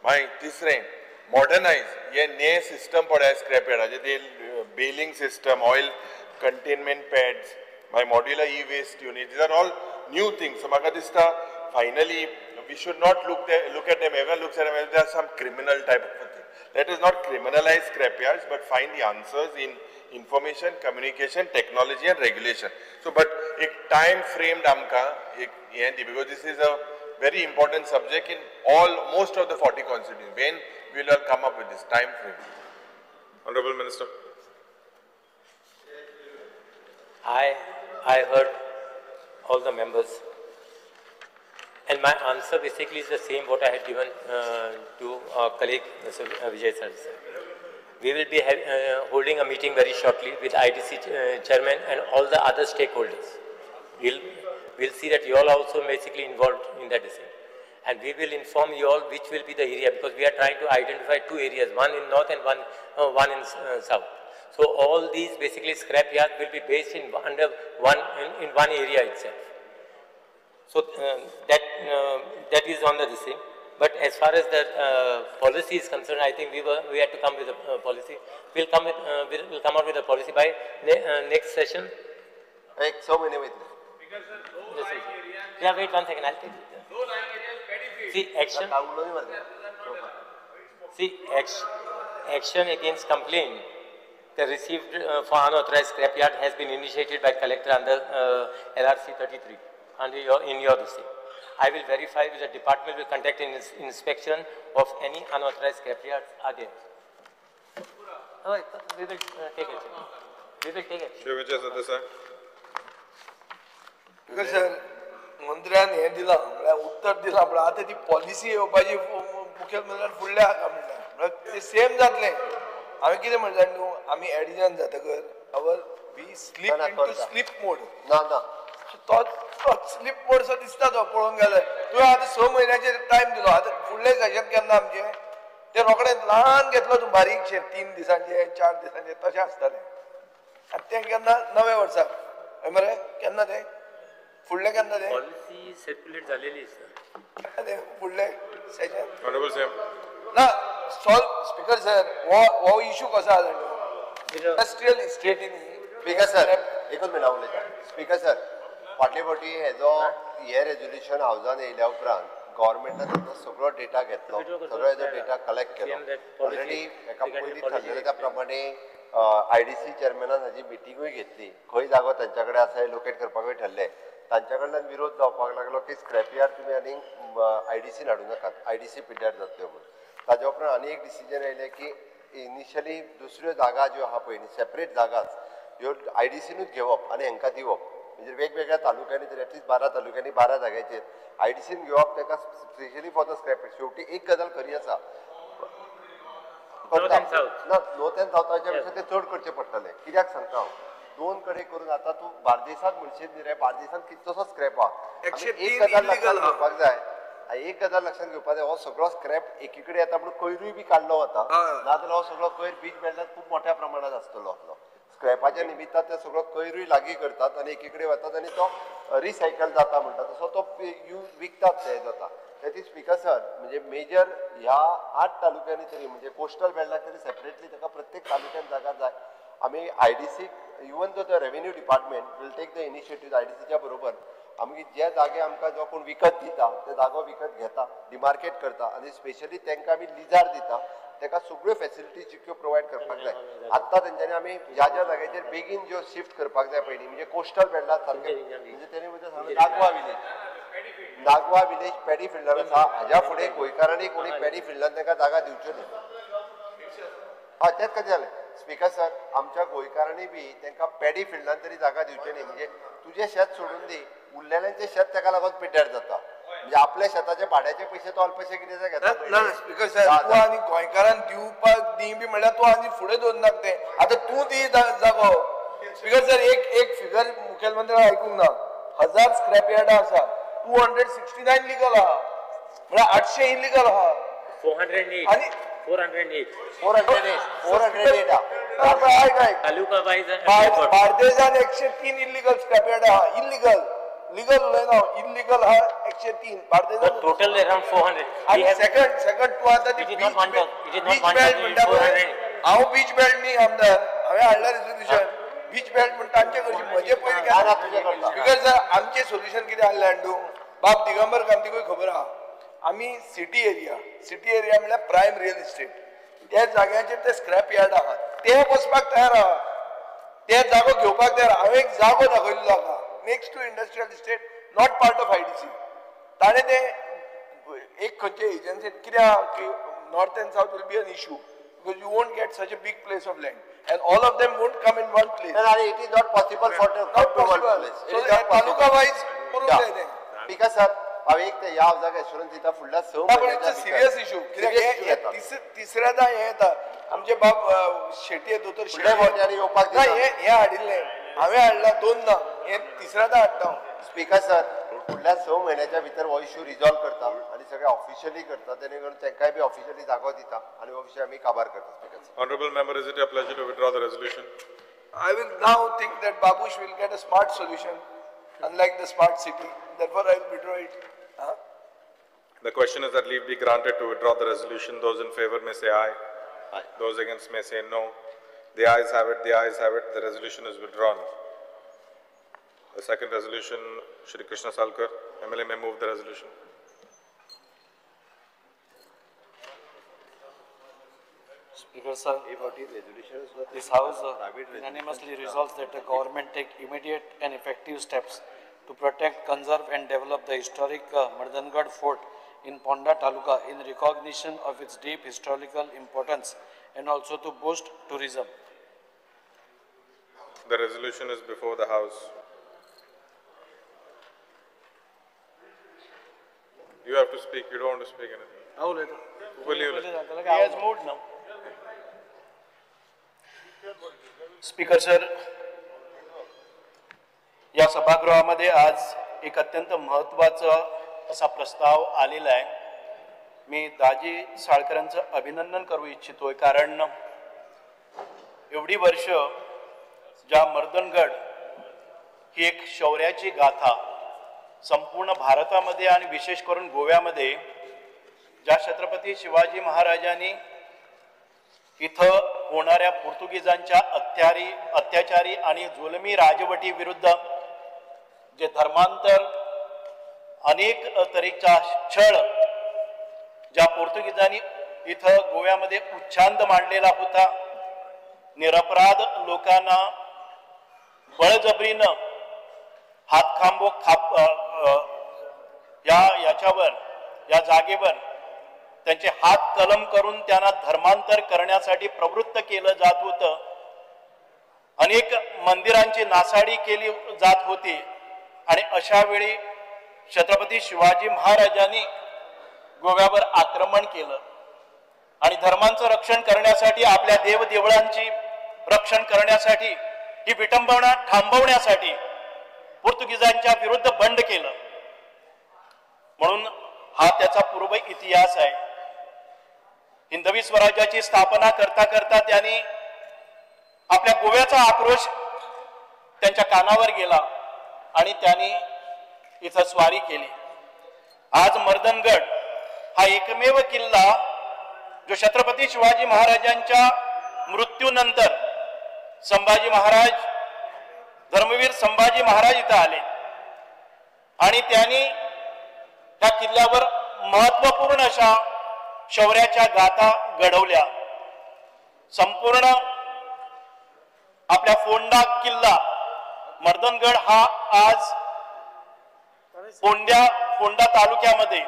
मागीर तिसरें modernise ये नए system पडा स्क्रॅपयार्डाचे ते baling system, oil containment pads, my modular e-waste unit. These are all new things. So म्हाका दिसता finally we should not look at them. Everyone looks at them as they are some criminal type of thing. Let us not criminalize scrapyards, but find the answers in information, communication, technology, and regulation. So, but एक time framed आमकां एक हें दी because this is a very important subject in most of the 40 constituencies. When we will all come up with this time frame? Honorable Minister. I heard all the members, and my answer basically is the same what I had given to our colleague Mr. Vijay sir. We will be holding a meeting very shortly with IDC chairman and all the other stakeholders. We'll see that you all also basically involved in that decision. And we will inform you all which will be the area, because we are trying to identify 2 areas, one in north and one in south. So all these basically scrap yards will be based in one area itself. So that is on the decision. But as far as the policy is concerned, I think we had to come with a policy. We'll come out with a policy by next session. Like so many with Yeah, wait 1 second, I'll take it. See, action against complaint received for unauthorized scrapyard has been initiated by collector under LRC 33 in your district. I will verify with the department will conduct an inspection of any unauthorized scrapyards again. We will take it. We will take it. Shri Vijay Sadasai. Because मंत्र्यान हे दिला उत्तर दिला पण आता ती policy येवपाची मुख्यमंत्र्यान फुडल्या हाका म्हणला ते सेम जातले हांवें कितें म्हणलें न्हू आमी एडिशन जातकर आवर we sleep into sleep mode ना ना तो स्लीप मोड सो दिसता तो पळोवंक गेल्यार तुवें आतां 6 म्हयन्याचेर टायम दिलो आतां फुडलें सेशन केन्ना आमचें ते रोखडें ल्हान घेतलो तूं बारीकशें 3 दिसांचे 4 दिसांचे तशें आसतालें आतां तें केन्ना नव्या वर्साक मरे केन्ना तें फुडले केन्ना ते पॉलिसी सर्क्युलेट झालेली सर ते फुडले सेशन Honorable Sam. ना सॉल्व स्पीकर सर वो इशू कसो आसा इंडस्ट्रियल इस्टेटीनी स्पीकर सर एकूच मिनट उलयता स्पीकर सर फाटले फावटी हे रेजोल्युशन हावजान येयल्या उपरांत गव्हर्मेंटान ताचो सगळो डेटा घेतलो सगळो हेजो डेटा कलेक्ट केलो ऑलरेडी एका पयलीं थारलेल्या त्या प्रमाणे IDC चेअरमॅनान हाजी मिटींगूय घेतली खंय जागो तांच्या कडेन आसा लोकेट करपाकूय ठरले तांच्या कडल्यान विरोध जावपाक लागलो की स्क्रॅपयार्ड तुमी आनीक IDCन हाडूं नाकात IDC पिड्ड्यार जातल्यो म्हणून ताजे उपरांत आनी एक डिसिजन येयलें की इनिशियली दुसऱ्यो जागा ज्यो आहा पळय न्ही सेपरेट जागाच ह्यो IDCनूच घेवप आनी हांकां दिवप म्हणजे वेगवेगळ्या तालुक्यांनी तरी एटलीस्ट 12 तालुक्यांनी 12 जाग्याचेर IDCन घेवप ताका स्पेशली फॉर द स्क्रॅप शेवटी एक गजाल खरी आसा नॉर्थ एंड सावथाच्या पेक्षा ते चड करचें पडटलें कित्याक सांगता हांव 2 कडेन करून आतां तूं बार्देसांत म्हणशीत न्ही रे बार्देसांत कितलोसो स्क्रॅप आहा एक गजाल लक्षांत घेवपाक जाय एक गजाल लक्षांत घेवपाक जाय हो सगळो स्क्रॅप एकी कडेन येता म्हणून कोयरूय बी काडलो वता नाजाल्यार हो सगळो कोयर बीच बेल्टांत खूब मोठ्या प्रमाणात आसतलो स्क्रॅपाच्या निमित्तान ते सगळो कोयरूय लागीं करतात आनी एकी कडेन वतात आनी तो रिसायकल जाता म्हणटा तसो तो विकतात ते जाता त्याची स्पीकर सर म्हणजे मेजर ह्या 8 तालुक्यांनी तरी म्हणजे कोस्टल बेल्टाक तरी सेपरेटली ताका प्रत्येक तालुक्यात जागा जाय आमी IDC इवन जो the revenue department will take the initiative IDCच्या बरोबर आमगे जे जागे आमकां जो कोण विकत दिता ते जागो विकत घेता डिमार्केट करता आनी स्पेशली तांकां आमी लिजार दिता ताका सगळ्यो फॅसिलिटीज जितक्यो प्रोवायड करपाक जाय आत्तां तेंच्यांनी आमी ह्या ज्या जाग्याचेर बेगीन ज्यो शिफ्ट करपाक जाय पयलीं म्हणजे कोस्टल बेल्टात सारके म्हणजे तेणी म्हणजे सांगलें नागवा विलेज पॅडी फिल्डार आसा हाज्या फुडें गोंयकारांनी कोणी पॅडी फिल्डान तांकां जागा दिवच्यो न्ही हय तेंच कशें जालें स्पीकर सर आमच्या गोंयकारांनी बी तांकां पॅडी फिल्डान तरी जागा दिवच्यो न्ही म्हणजे तुजें शेत सोडून दी उरलेल्यांचें शेत ताका लागून पिड्ड्यार जाता म्हणजे आपल्या शेताचे भाड्याचे पयशे तो अल्पशे कितें घेता ना स्पीकर सर तूं आनी गोंयकारांक दिवपाक दी बी म्हणल्यार तूं आनी फुडें दवरनाक तें आतां तूं दी जागो स्पीकर सर एक फिगर मुखेलमंत्र्यान आयकूंक ना 1000 स्क्रॅप यार्डां आसा 269 लीगल आहा म्हळ्यार 800 इलिगल आहा 408 आनी 408 तालुका वाईज बार्देजान 103 इलिगल स्क्रॅप यार्ड आहा इलिगल लीगल उलयना इलिगल आहा 103 बार्देजान टोटल अराउंड 400 आनी सेकंड तूं आतां ती बीच बेल्ट म्हणटा पळय हांव बीच बेल्ट न्ही आमदार हांवें हाडला रेजोल्युशन बीच बेल्ट म्हणटा तांचे कशी म्हजे पयलीं स्पीकर सर आमचें सोल्युशन कितें हाडलें हाडूं बाब दिगंबर कामतीकूय खबर आहा आमी सिटी एरिया म्हणल्यार प्रायम रियल इस्टेट त्या जाग्याचेर ते स्क्रॅप यार्ड आहात ते वचपाक तयार आहा ते जागो घेवपाक तयार हांवें एक जागो दाखयल्लो आहा next to industrial estate, not part of IDC. ताणे ते एक खंयचे एजन्सीन कित्याक की north and south will be an issue because you won't get such a big place of land and all of them won't come in one place. And it is not possible for the not possible. One place. So taluka wise करून जाय तें. Because sir, हांव एक ते ह्या जागा एश्योरन्स दिता फुडल्या 6 म्हयन्याच्या भितर सिरियस इशू कित्याक तिसऱ्यांदा हे येता आमचे बाब शेट्ये दोतोर शेट्ये येवपाक दिता हे हाडिल्ले हांवें हाडला 2दा हे तिसऱ्यांदा हाडटा. स्पीकर सर फुडल्या 6 म्हयन्याच्या भितर हो इश्यू रिजॉल्व करता आनी सगळे ऑफिशियली करता जेणे करून तांकांय बी ऑफिशियली जागो दिता आनी हो विशय आमी काबार करता. Speaker sir. Honorable member, is it your pleasure to withdraw the resolution? I will now think that Babush will get a smart solution unlike the smart city. Therefore I will withdraw it. The question is that leave be granted to withdraw the resolution. Those in favor may say aye. Aye. Those against may say no. The ayes have it. The ayes have it. The resolution is withdrawn. The second resolution, Shri Krishna Salkar, MLA may move the resolution. Speaker sir, this House unanimously resolves that the government take immediate and effective steps to protect, conserve and develop the historic Mardangarh Fort in Ponda Taluka in recognition of its deep historical importance and also to boost tourism. The resolution is before the House. You have to speak. You don't want to speak anything. Will you? He has moved now. Speaker sir, या सभागृहामध्ये आज एक अत्यंत महत्त्वाचा असा प्रस्ताव आलेला आहे. मी दाजी साळकरांचं अभिनंदन करू इच्छितोय कारण एवढी वर्ष ज्या मर्दनगड ही एक शौर्याची गाथा संपूर्ण भारतामध्ये आणि विशेष करून गोव्यामध्ये ज्या छत्रपती शिवाजी महाराजांनी इथं होणाऱ्या पोर्तुगीजांच्या अत्याचारी आणि जुलमी राजवटी विरुद्ध जे धर्मांतर अनेक तऱ्हेचा छळ ज्या पोर्तुगीजांनी इथं गोव्यामध्ये उच्छांद मांडलेला होता, निरपराध लोकांना बळजबरीनं हातखांबो या जागेवर त्यांचे हात कलम करून त्यांना धर्मांतर करण्यासाठी प्रवृत्त केलं जात होतं. अनेक मंदिरांची नासाडी केली जात होती आणि अशा वेळी छत्रपती शिवाजी महाराजांनी गोव्यावर आक्रमण केलं आणि धर्मांचं रक्षण करण्यासाठी, आपल्या देवदेवळांची रक्षण करण्यासाठी, ही विटंबना थांबवण्यासाठी पोर्तुगीजांच्या विरुद्ध बंड केलं. म्हणून हा त्याचा पूर्व इतिहास आहे. हिंदवी स्वराज्याची स्थापना करता करता त्यांनी आपल्या गोव्याचा आक्रोश त्यांच्या कानावर गेला आणि त्यांनी इथं स्वारी केली. आज मर्दनगड हा एकमेव किल्ला जो छत्रपती शिवाजी महाराजांच्या मृत्यूनंतर संभाजी महाराज, धर्मवीर संभाजी महाराज इथं आले आणि त्यांनी त्या किल्ल्यावर महत्वपूर्ण अशा शौर्याच्या गाथा घडवल्या. संपूर्ण आपल्या फोंडा मर्दनगड हा आज फोंडा तालुक्यामध्ये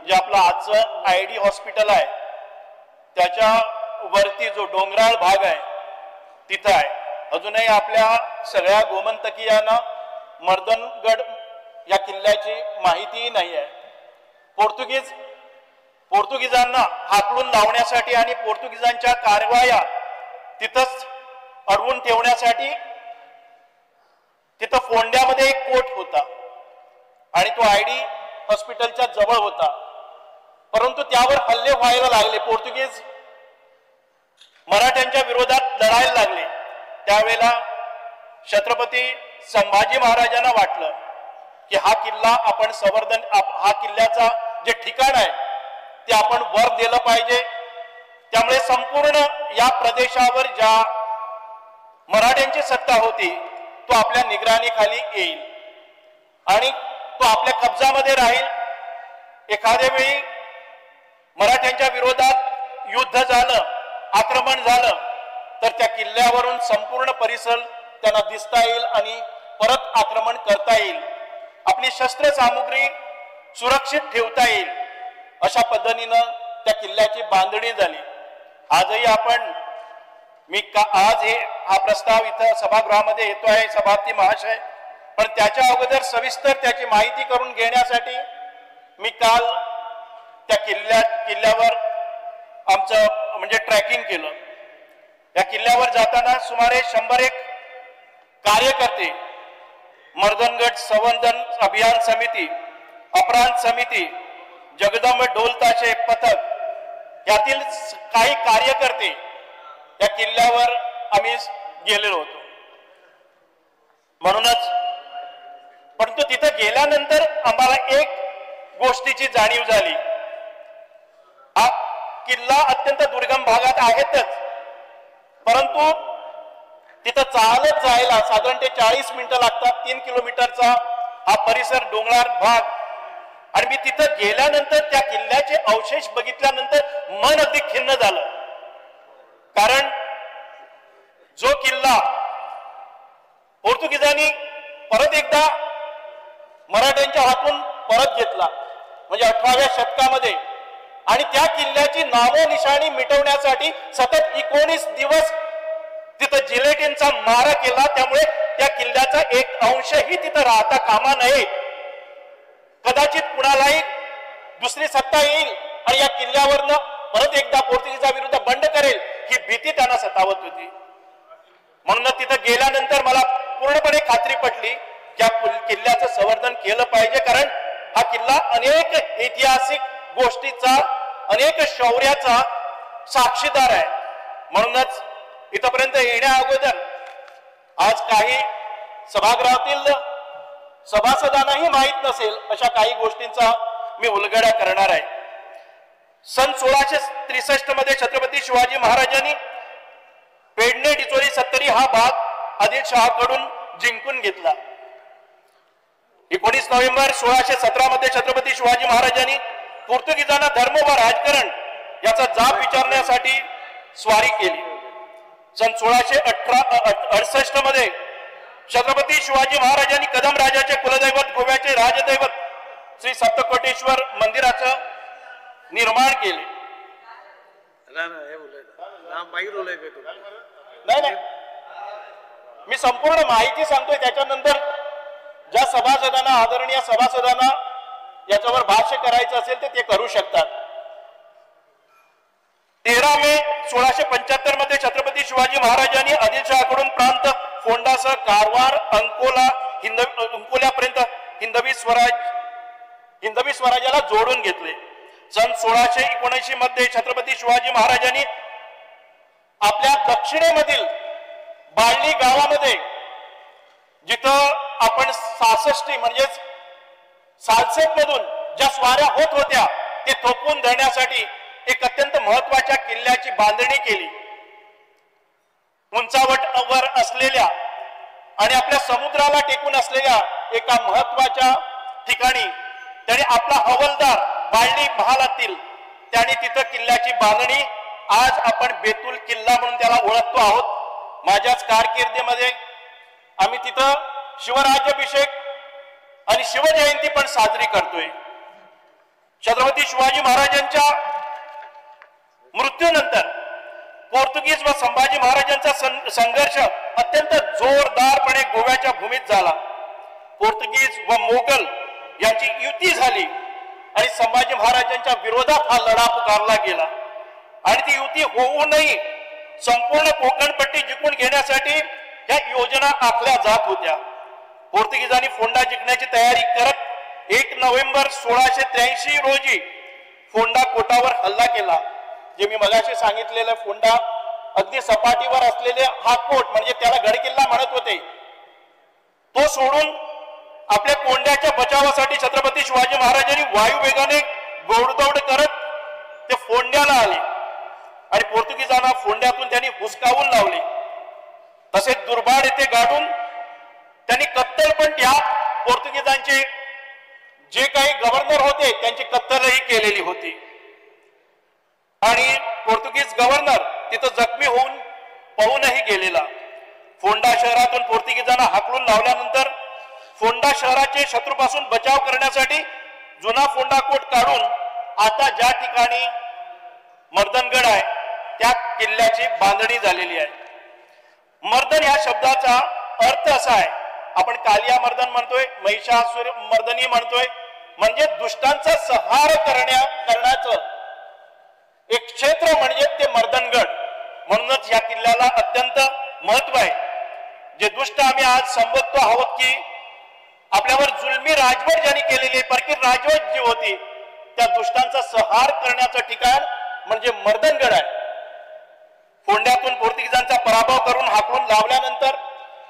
जे आपलं आजचं आयडी हॉस्पिटल आहे त्याच्या वरती जो डोंगराळ भाग आहे तिथं आहे. अजूनही आपल्या सगळ्या गोमंतकीयांना मर्दनगड या किल्ल्याची माहितीही नाही आहे. पोर्तुगीजांना हाकलून लावण्यासाठी आणि पोर्तुगीजांच्या कारवाया तिथंच अडवून ठेवण्यासाठी तिथं फोंड्यामध्ये एक कोट होता आणि तो आयडी हॉस्पिटलच्या जवळ होता. परंतु त्यावर हल्ले व्हायला लागले, पोर्तुगीज मराठ्यांच्या विरोधात लढायला लागले. त्यावेळेला छत्रपती संभाजी महाराजांना वाटलं की हा किल्ला आपण हा किल्ल्याचा जे ठिकाण आहे ते आपण वर दिलं पाहिजे. त्यामुळे संपूर्ण या प्रदेशावर ज्या मराठ्यांची सत्ता होती तो आपल्या निगराणीखाली येईल आणि तो आपल्या कब्जामध्ये राहील. एखाद्या वेळी मराठ्यांच्या विरोधात युद्ध झालं, आक्रमण झालं तर त्या किल्ल्यावरून संपूर्ण परिसर त्यांना दिसता येईल आणि परत आक्रमण करता येईल, आपली शस्त्र सामुग्री सुरक्षित ठेवता येईल अशा पद्धतीनं त्या किल्ल्याची बांधणी झाली. आजही आपण आज हा प्रस्ताव इथं सभागृहामध्ये येतो आहे सभापती महाशय, पण त्याच्या अगोदर सविस्तर त्याची माहिती करून घेण्यासाठी मी काल त्या किल्ल्यावर आमचं म्हणजे ट्रॅकिंग केलं. या किल्ल्यावर जाताना सुमारे 101 कार्यकर्ते, मर्दनगट संवर्धन अभियान समिती, अपराध समिती, जगदंब ढोलताशे पथक यातील काही कार्यकर्ते या किल्ल्यावर आम्ही गेलेलो होतो. म्हणूनच परंतु तिथं गेल्यानंतर आम्हाला एक गोष्टीची जाणीव झाली. हा किल्ला अत्यंत दुर्गम भागात आहेतच, परंतु तिथं चालत जायला साधारणतः 40 मिनिटं लागतात. 3 किलोमीटरचा हा परिसर डोंगराळ भाग, आणि मी तिथं गेल्यानंतर त्या किल्ल्याचे अवशेष बघितल्यानंतर मन अगदी खिन्न झालं. कारण जो किल्ला पोर्तुगीजांनी परत एकदा मराठ्यांच्या हातून परत घेतला म्हणजे 18व्या शतकामध्ये, आणि त्या किल्ल्याची नामोनिशाणी मिटवण्यासाठी सतत 19 दिवस तिथं जिलेटिनचा मारा केला. त्यामुळे त्या किल्ल्याचा एक अंशही तिथं राहता कामा नये. कदाचित कुणालाही दुसरी सत्ता येईल आणि या किल्ल्यावरनं परत एकदा पोर्तुगीजाविरुद्ध बंड करेल ही भीती त्यांना सतावत होती. म्हणून तिथं गेल्यानंतर मला पूर्णपणे खात्री पटली की या किल्ल्याचं संवर्धन केलं पाहिजे, कारण हा किल्ला अनेक ऐतिहासिक गोष्टीचा, अनेक शौर्याचा साक्षीदार आहे. म्हणूनच इथपर्यंत येण्या अगोदर आज काही सभागृहातील सभासदांनाही माहीत नसेल अशा काही गोष्टींचा मी उलगडा करणार आहे. सन 1663 मध्ये छत्रपती शिवाजी महाराजांनी पेडणे डिचोली सत्तरी हा भाग आदिलशहाकडून जिंकून घेतला. 19 नोव्हेंबर 1617 मध्ये छत्रपती शिवाजी महाराजांनी पोर्तुगीजांना धर्म व राजकारण याचा जाब विचारण्यासाठी स्वारी केली. सन 1668 मध्ये छत्रपती शिवाजी महाराजांनी कदम राजाचे कुलदैवत गोव्याचे राजदैवत श्री सप्तकोटेश्वर मंदिराचं निर्माण केले. नाही, मी संपूर्ण माहिती सांगतोय, त्याच्यानंतर ज्या सभासदांना, आदरणीय सभासदांना याच्यावर भाष्य करायचं असेल तर ते करू शकतात. 13 मे 1675 मध्ये छत्रपती शिवाजी महाराजांनी आदिलशहाकडून प्रांत फोंडासह कारवार, अंकोल्यापर्यंत हिंदवी स्वराज्याला जोडून घेतले. सन 1679 मध्ये छत्रपती शिवाजी महाराजांनी आपल्या दक्षिणेमधील बाळली गावामध्ये, जिथं आपण 66 म्हणजेच सालसेट मधून ज्या स्वाऱ्या होत होत्या ते थोपवून धरण्यासाठी एक अत्यंत महत्वाच्या किल्ल्याची बांधणी केली. उंचावटवर असलेल्या आणि आपल्या समुद्राला टेकून असलेल्या एका महत्वाच्या ठिकाणी त्याने आपला हवालदार बाळली महालातील त्याने तिथं किल्ल्याची बांधणी, आज आपण बेतुल किल्ला म्हणून त्याला ओळखतो आहोत. माझ्याच कारकिर्दीमध्ये आम्ही तिथं शिवराज्याभिषेक आणि शिवजयंती पण साजरी करतोय. छत्रपती शिवाजी महाराजांच्या मृत्यूनंतर पोर्तुगीज व संभाजी महाराजांचा संघर्ष अत्यंत जोरदारपणे गोव्याच्या भूमीत झाला. पोर्तुगीज व मोगल यांची युती झाली आणि संभाजी महाराजांच्या विरोधात हा लढा पुकारला गेला. आणि ती युती होऊनही संपूर्ण कोकणपट्टी जिंकून घेण्यासाठी या योजना आखल्या जात होत्या. पोर्तुगीजांनी फोंडा जिंकण्याची तयारी करत 1 नोव्हेंबर 1683 रोजी फोंडा कोटावर हल्ला केला. जे मी मगाशी सांगितलेलं फोंडा अगदी सपाटीवर असलेले हा कोट म्हणजे त्याला गडकिल्ला म्हणत होते, तो सोडून आपल्या कोंड्याच्या बचावासाठी छत्रपती शिवाजी महाराजांनी वायुवेगाने घोडदौड करत ते फोंड्याला आले आणि पोर्तुगीजांना फोंड्यातून त्यांनी हुसकावून लावले. तसेच दुर्भाड येथे गाडून त्यांनी कत्तल पण त्या पोर्तुगीजांचे जे काही गव्हर्नर होते त्यांची कत्तलही केलेली होती. आणि पोर्तुगीज गव्हर्नर तिथं जखमी होऊन पळूनही गेलेला. फोंडा शहरातून पोर्तुगीजांना हाकलून लावल्यानंतर फोंडा शहराचे शत्रूपासून बचाव करण्यासाठी जुना फोंडा कोट काढून आता ज्या ठिकाणी मर्दनगड आहे त्या किल्ल्याची बांधणी झालेली आहे. मर्दन या शब्दाचा अर्थ असा आहे, आपण कालिया मर्दन म्हणतोय, महिषासुर मर्दनी म्हणतोय, म्हणजे दुष्टांचा संहार करण्याचं एक क्षेत्र म्हणजे ते मर्दनगड. म्हणूनच या किल्ल्याला अत्यंत महत्व आहे. जे दुष्ट आम्ही आज संबोधतो आहोत की आपल्यावर जुलमी राजवट ज्यांनी केलेली परकीय राजवट जी होती त्या दुष्टांचा संहार करण्याचं ठिकाण म्हणजे मर्दनगड आहे. फोंड्यातून पोर्तुगीजांचा पराभव करून हाकलून लावल्यानंतर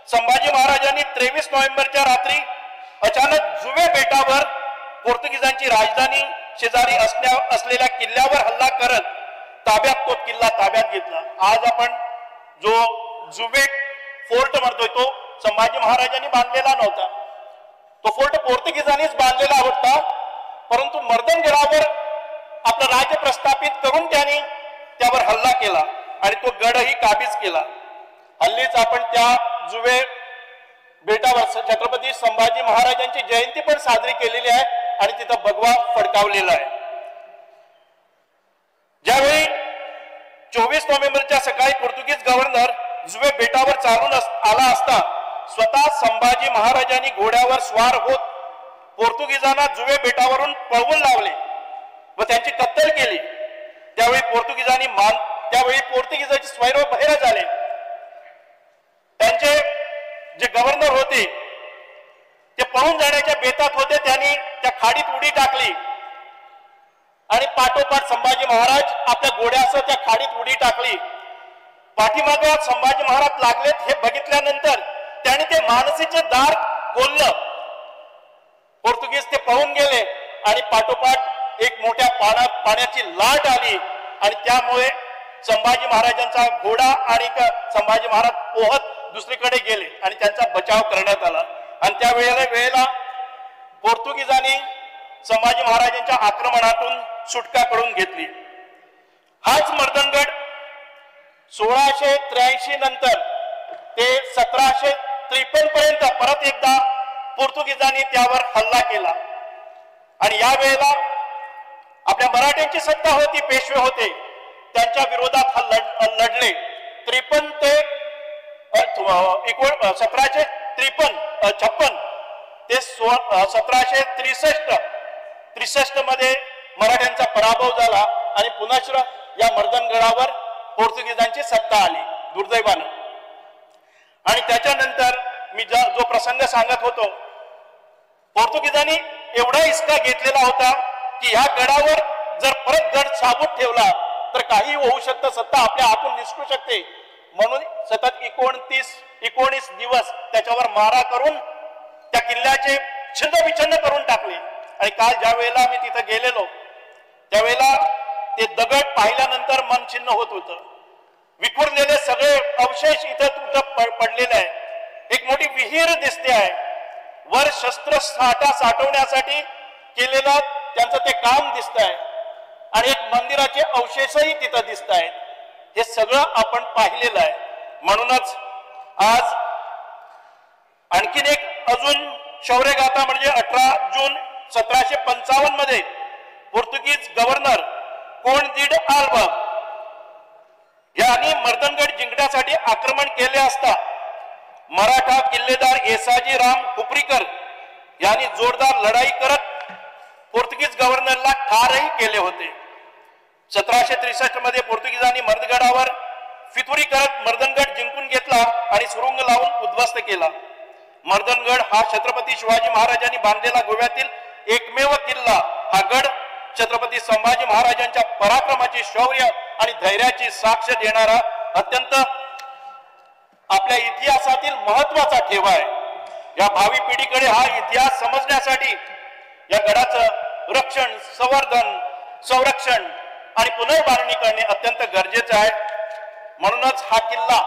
संभाजी महाराजांनी 23 नोव्हेंबरच्या रात्री अचानक जुवे बेटावर पोर्तुगीजांची राजधानी शेजारी असलेल्या किल्ल्यावर हल्ला करत तो किल्ला ताब्यात घेतला. आज आपण जो जुवे फोर्ट म्हणतोय तो संभाजी महाराजांनी बांधलेला नव्हता, तो फोर्ट पोर्तुगीजांनीच बांधलेला होता. परंतु मर्दनगडावर आपलं राज्य प्रस्थापित करून त्यांनी त्यावर हल्ला केला आणि तो गडही काबीज केला. हल्लीच आपण त्या जुवे बेटावर छत्रपती संभाजी महाराजांची जयंती पण साजरी केलेली आहे आणि तिथं भगवा फडकावलेला आहे. ज्यावेळी 24 नोव्हेंबरच्या सकाळी पोर्तुगीज गव्हर्नर जुवे बेटावर चालून आला असता स्वतः संभाजी महाराजांनी घोड्यावर स्वार होत पोर्तुगीजांना जुवे बेटावरून पळवून लावले व त्यांची कत्तल केली. त्यावेळी पोर्तुगीजाचे स्वैरव बहिरा झाले. त्यांचे जे गव्हर्नर होते ते पळून जाण्याच्या बेतात होते, त्यांनी त्या खाडीत उडी टाकली आणि पाठोपाठ संभाजी महाराज आपल्या घोड्यासह त्या खाडीत उडी टाकली. पाठीमागे संभाजी महाराज लागलेत हे बघितल्यानंतर त्यांनी ते मानसीचे दार खोललं. पोर्तुगीज ते पळून गेले आणि पाठोपाठ एक मोठ्या पाण्याची लाट आली आणि त्यामुळे संभाजी महाराजांचा घोडा आणि संभाजी महाराज पोहत दुसरीकडे गेले आणि त्यांचा बचाव करण्यात आला. आणि त्या वेळेला पोर्तुगीजांनी संभाजी महाराजांच्या आक्रमणातून सुटका करून घेतली. हाच मर्दनगड 1683 नंतर ते 1753 पर्यंत परत एकदा पोर्तुगीजांनी त्यावर हल्ला केला आणि या वेळेला आपल्या मराठ्यांची सत्ता होती, पेशवे होते, त्यांच्या विरोधात लढले. 53 ते 1756 ते 1763 मध्ये मराठ्यांचा पराभव झाला आणि पुन्हा या मर्दनगडावर पोर्तुगीजांची सत्ता आली दुर्दैवानं. आणि त्याच्यानंतर मी जो प्रसंग सांगत होतो, पोर्तुगीजांनी एवढा इसका घेतलेला होता की ह्या गडावर जर परत गड साबूत ठेवला तर काही होऊ शकतं, सत्ता आपल्या हातून निसटू शकते. म्हणून सतत 19 दिवस त्याच्यावर मारा करून त्या किल्ल्याचे छिन्नविछिन्न करून टाकले. आणि काल ज्या वेळेला मी तिथं गेलेलो त्यावेळेला ते दगड पाहिल्यानंतर मन छिन्न होत होतं. विखुरलेले सगळे अवशेष इथं पडलेले आहे. एक मोठी विहीर दिसते आहे, वर शस्त्र साठवण्यासाठी केलेलं त्यांचं ते काम दिसत आहे आणि एक मंदिराचे अवशेषही तिथं दिसत आहेत. हे सगळं आपण पाहिलेलं आहे. म्हणूनच आज आणखीन एक अजून शौर्यगाथा म्हणजे 18 जून 1755 मध्ये पोर्तुगीज गव्हर्नर कोनदिड आल्वा यांनी मर्दनगड जिंकण्यासाठी आक्रमण केले असता मराठा किल्लेदार येसाजी राम हुपरीकर यांनी जोरदार लढाई करत पोर्तुगीज गव्हर्नरला ठारही केले होते. 1763 मध्ये पोर्तुगीजांनी मर्दगडावर फितुरी करत मर्दनगड जिंकून घेतला आणि सुरुंग लावून उद्ध्वस्त केला. मर्दनगड हा छत्रपती शिवाजी महाराजांनी बांधलेला गोव्यातील एकमेव किल्ला. हा गड छत्रपती संभाजी महाराजांच्या पराक्रमाची, शौर्य आणि धैर्याची साक्ष देणारा अत्यंत आपल्या इतिहासातील महत्वाचा ठेवा आहे. या भावी पिढीकडे हा इतिहास समजण्यासाठी या गडाचं रक्षण, संरक्षण आणि पुनर्बांधणी करणे अत्यंत गरजेचं आहे. म्हणूनच हा किल्ला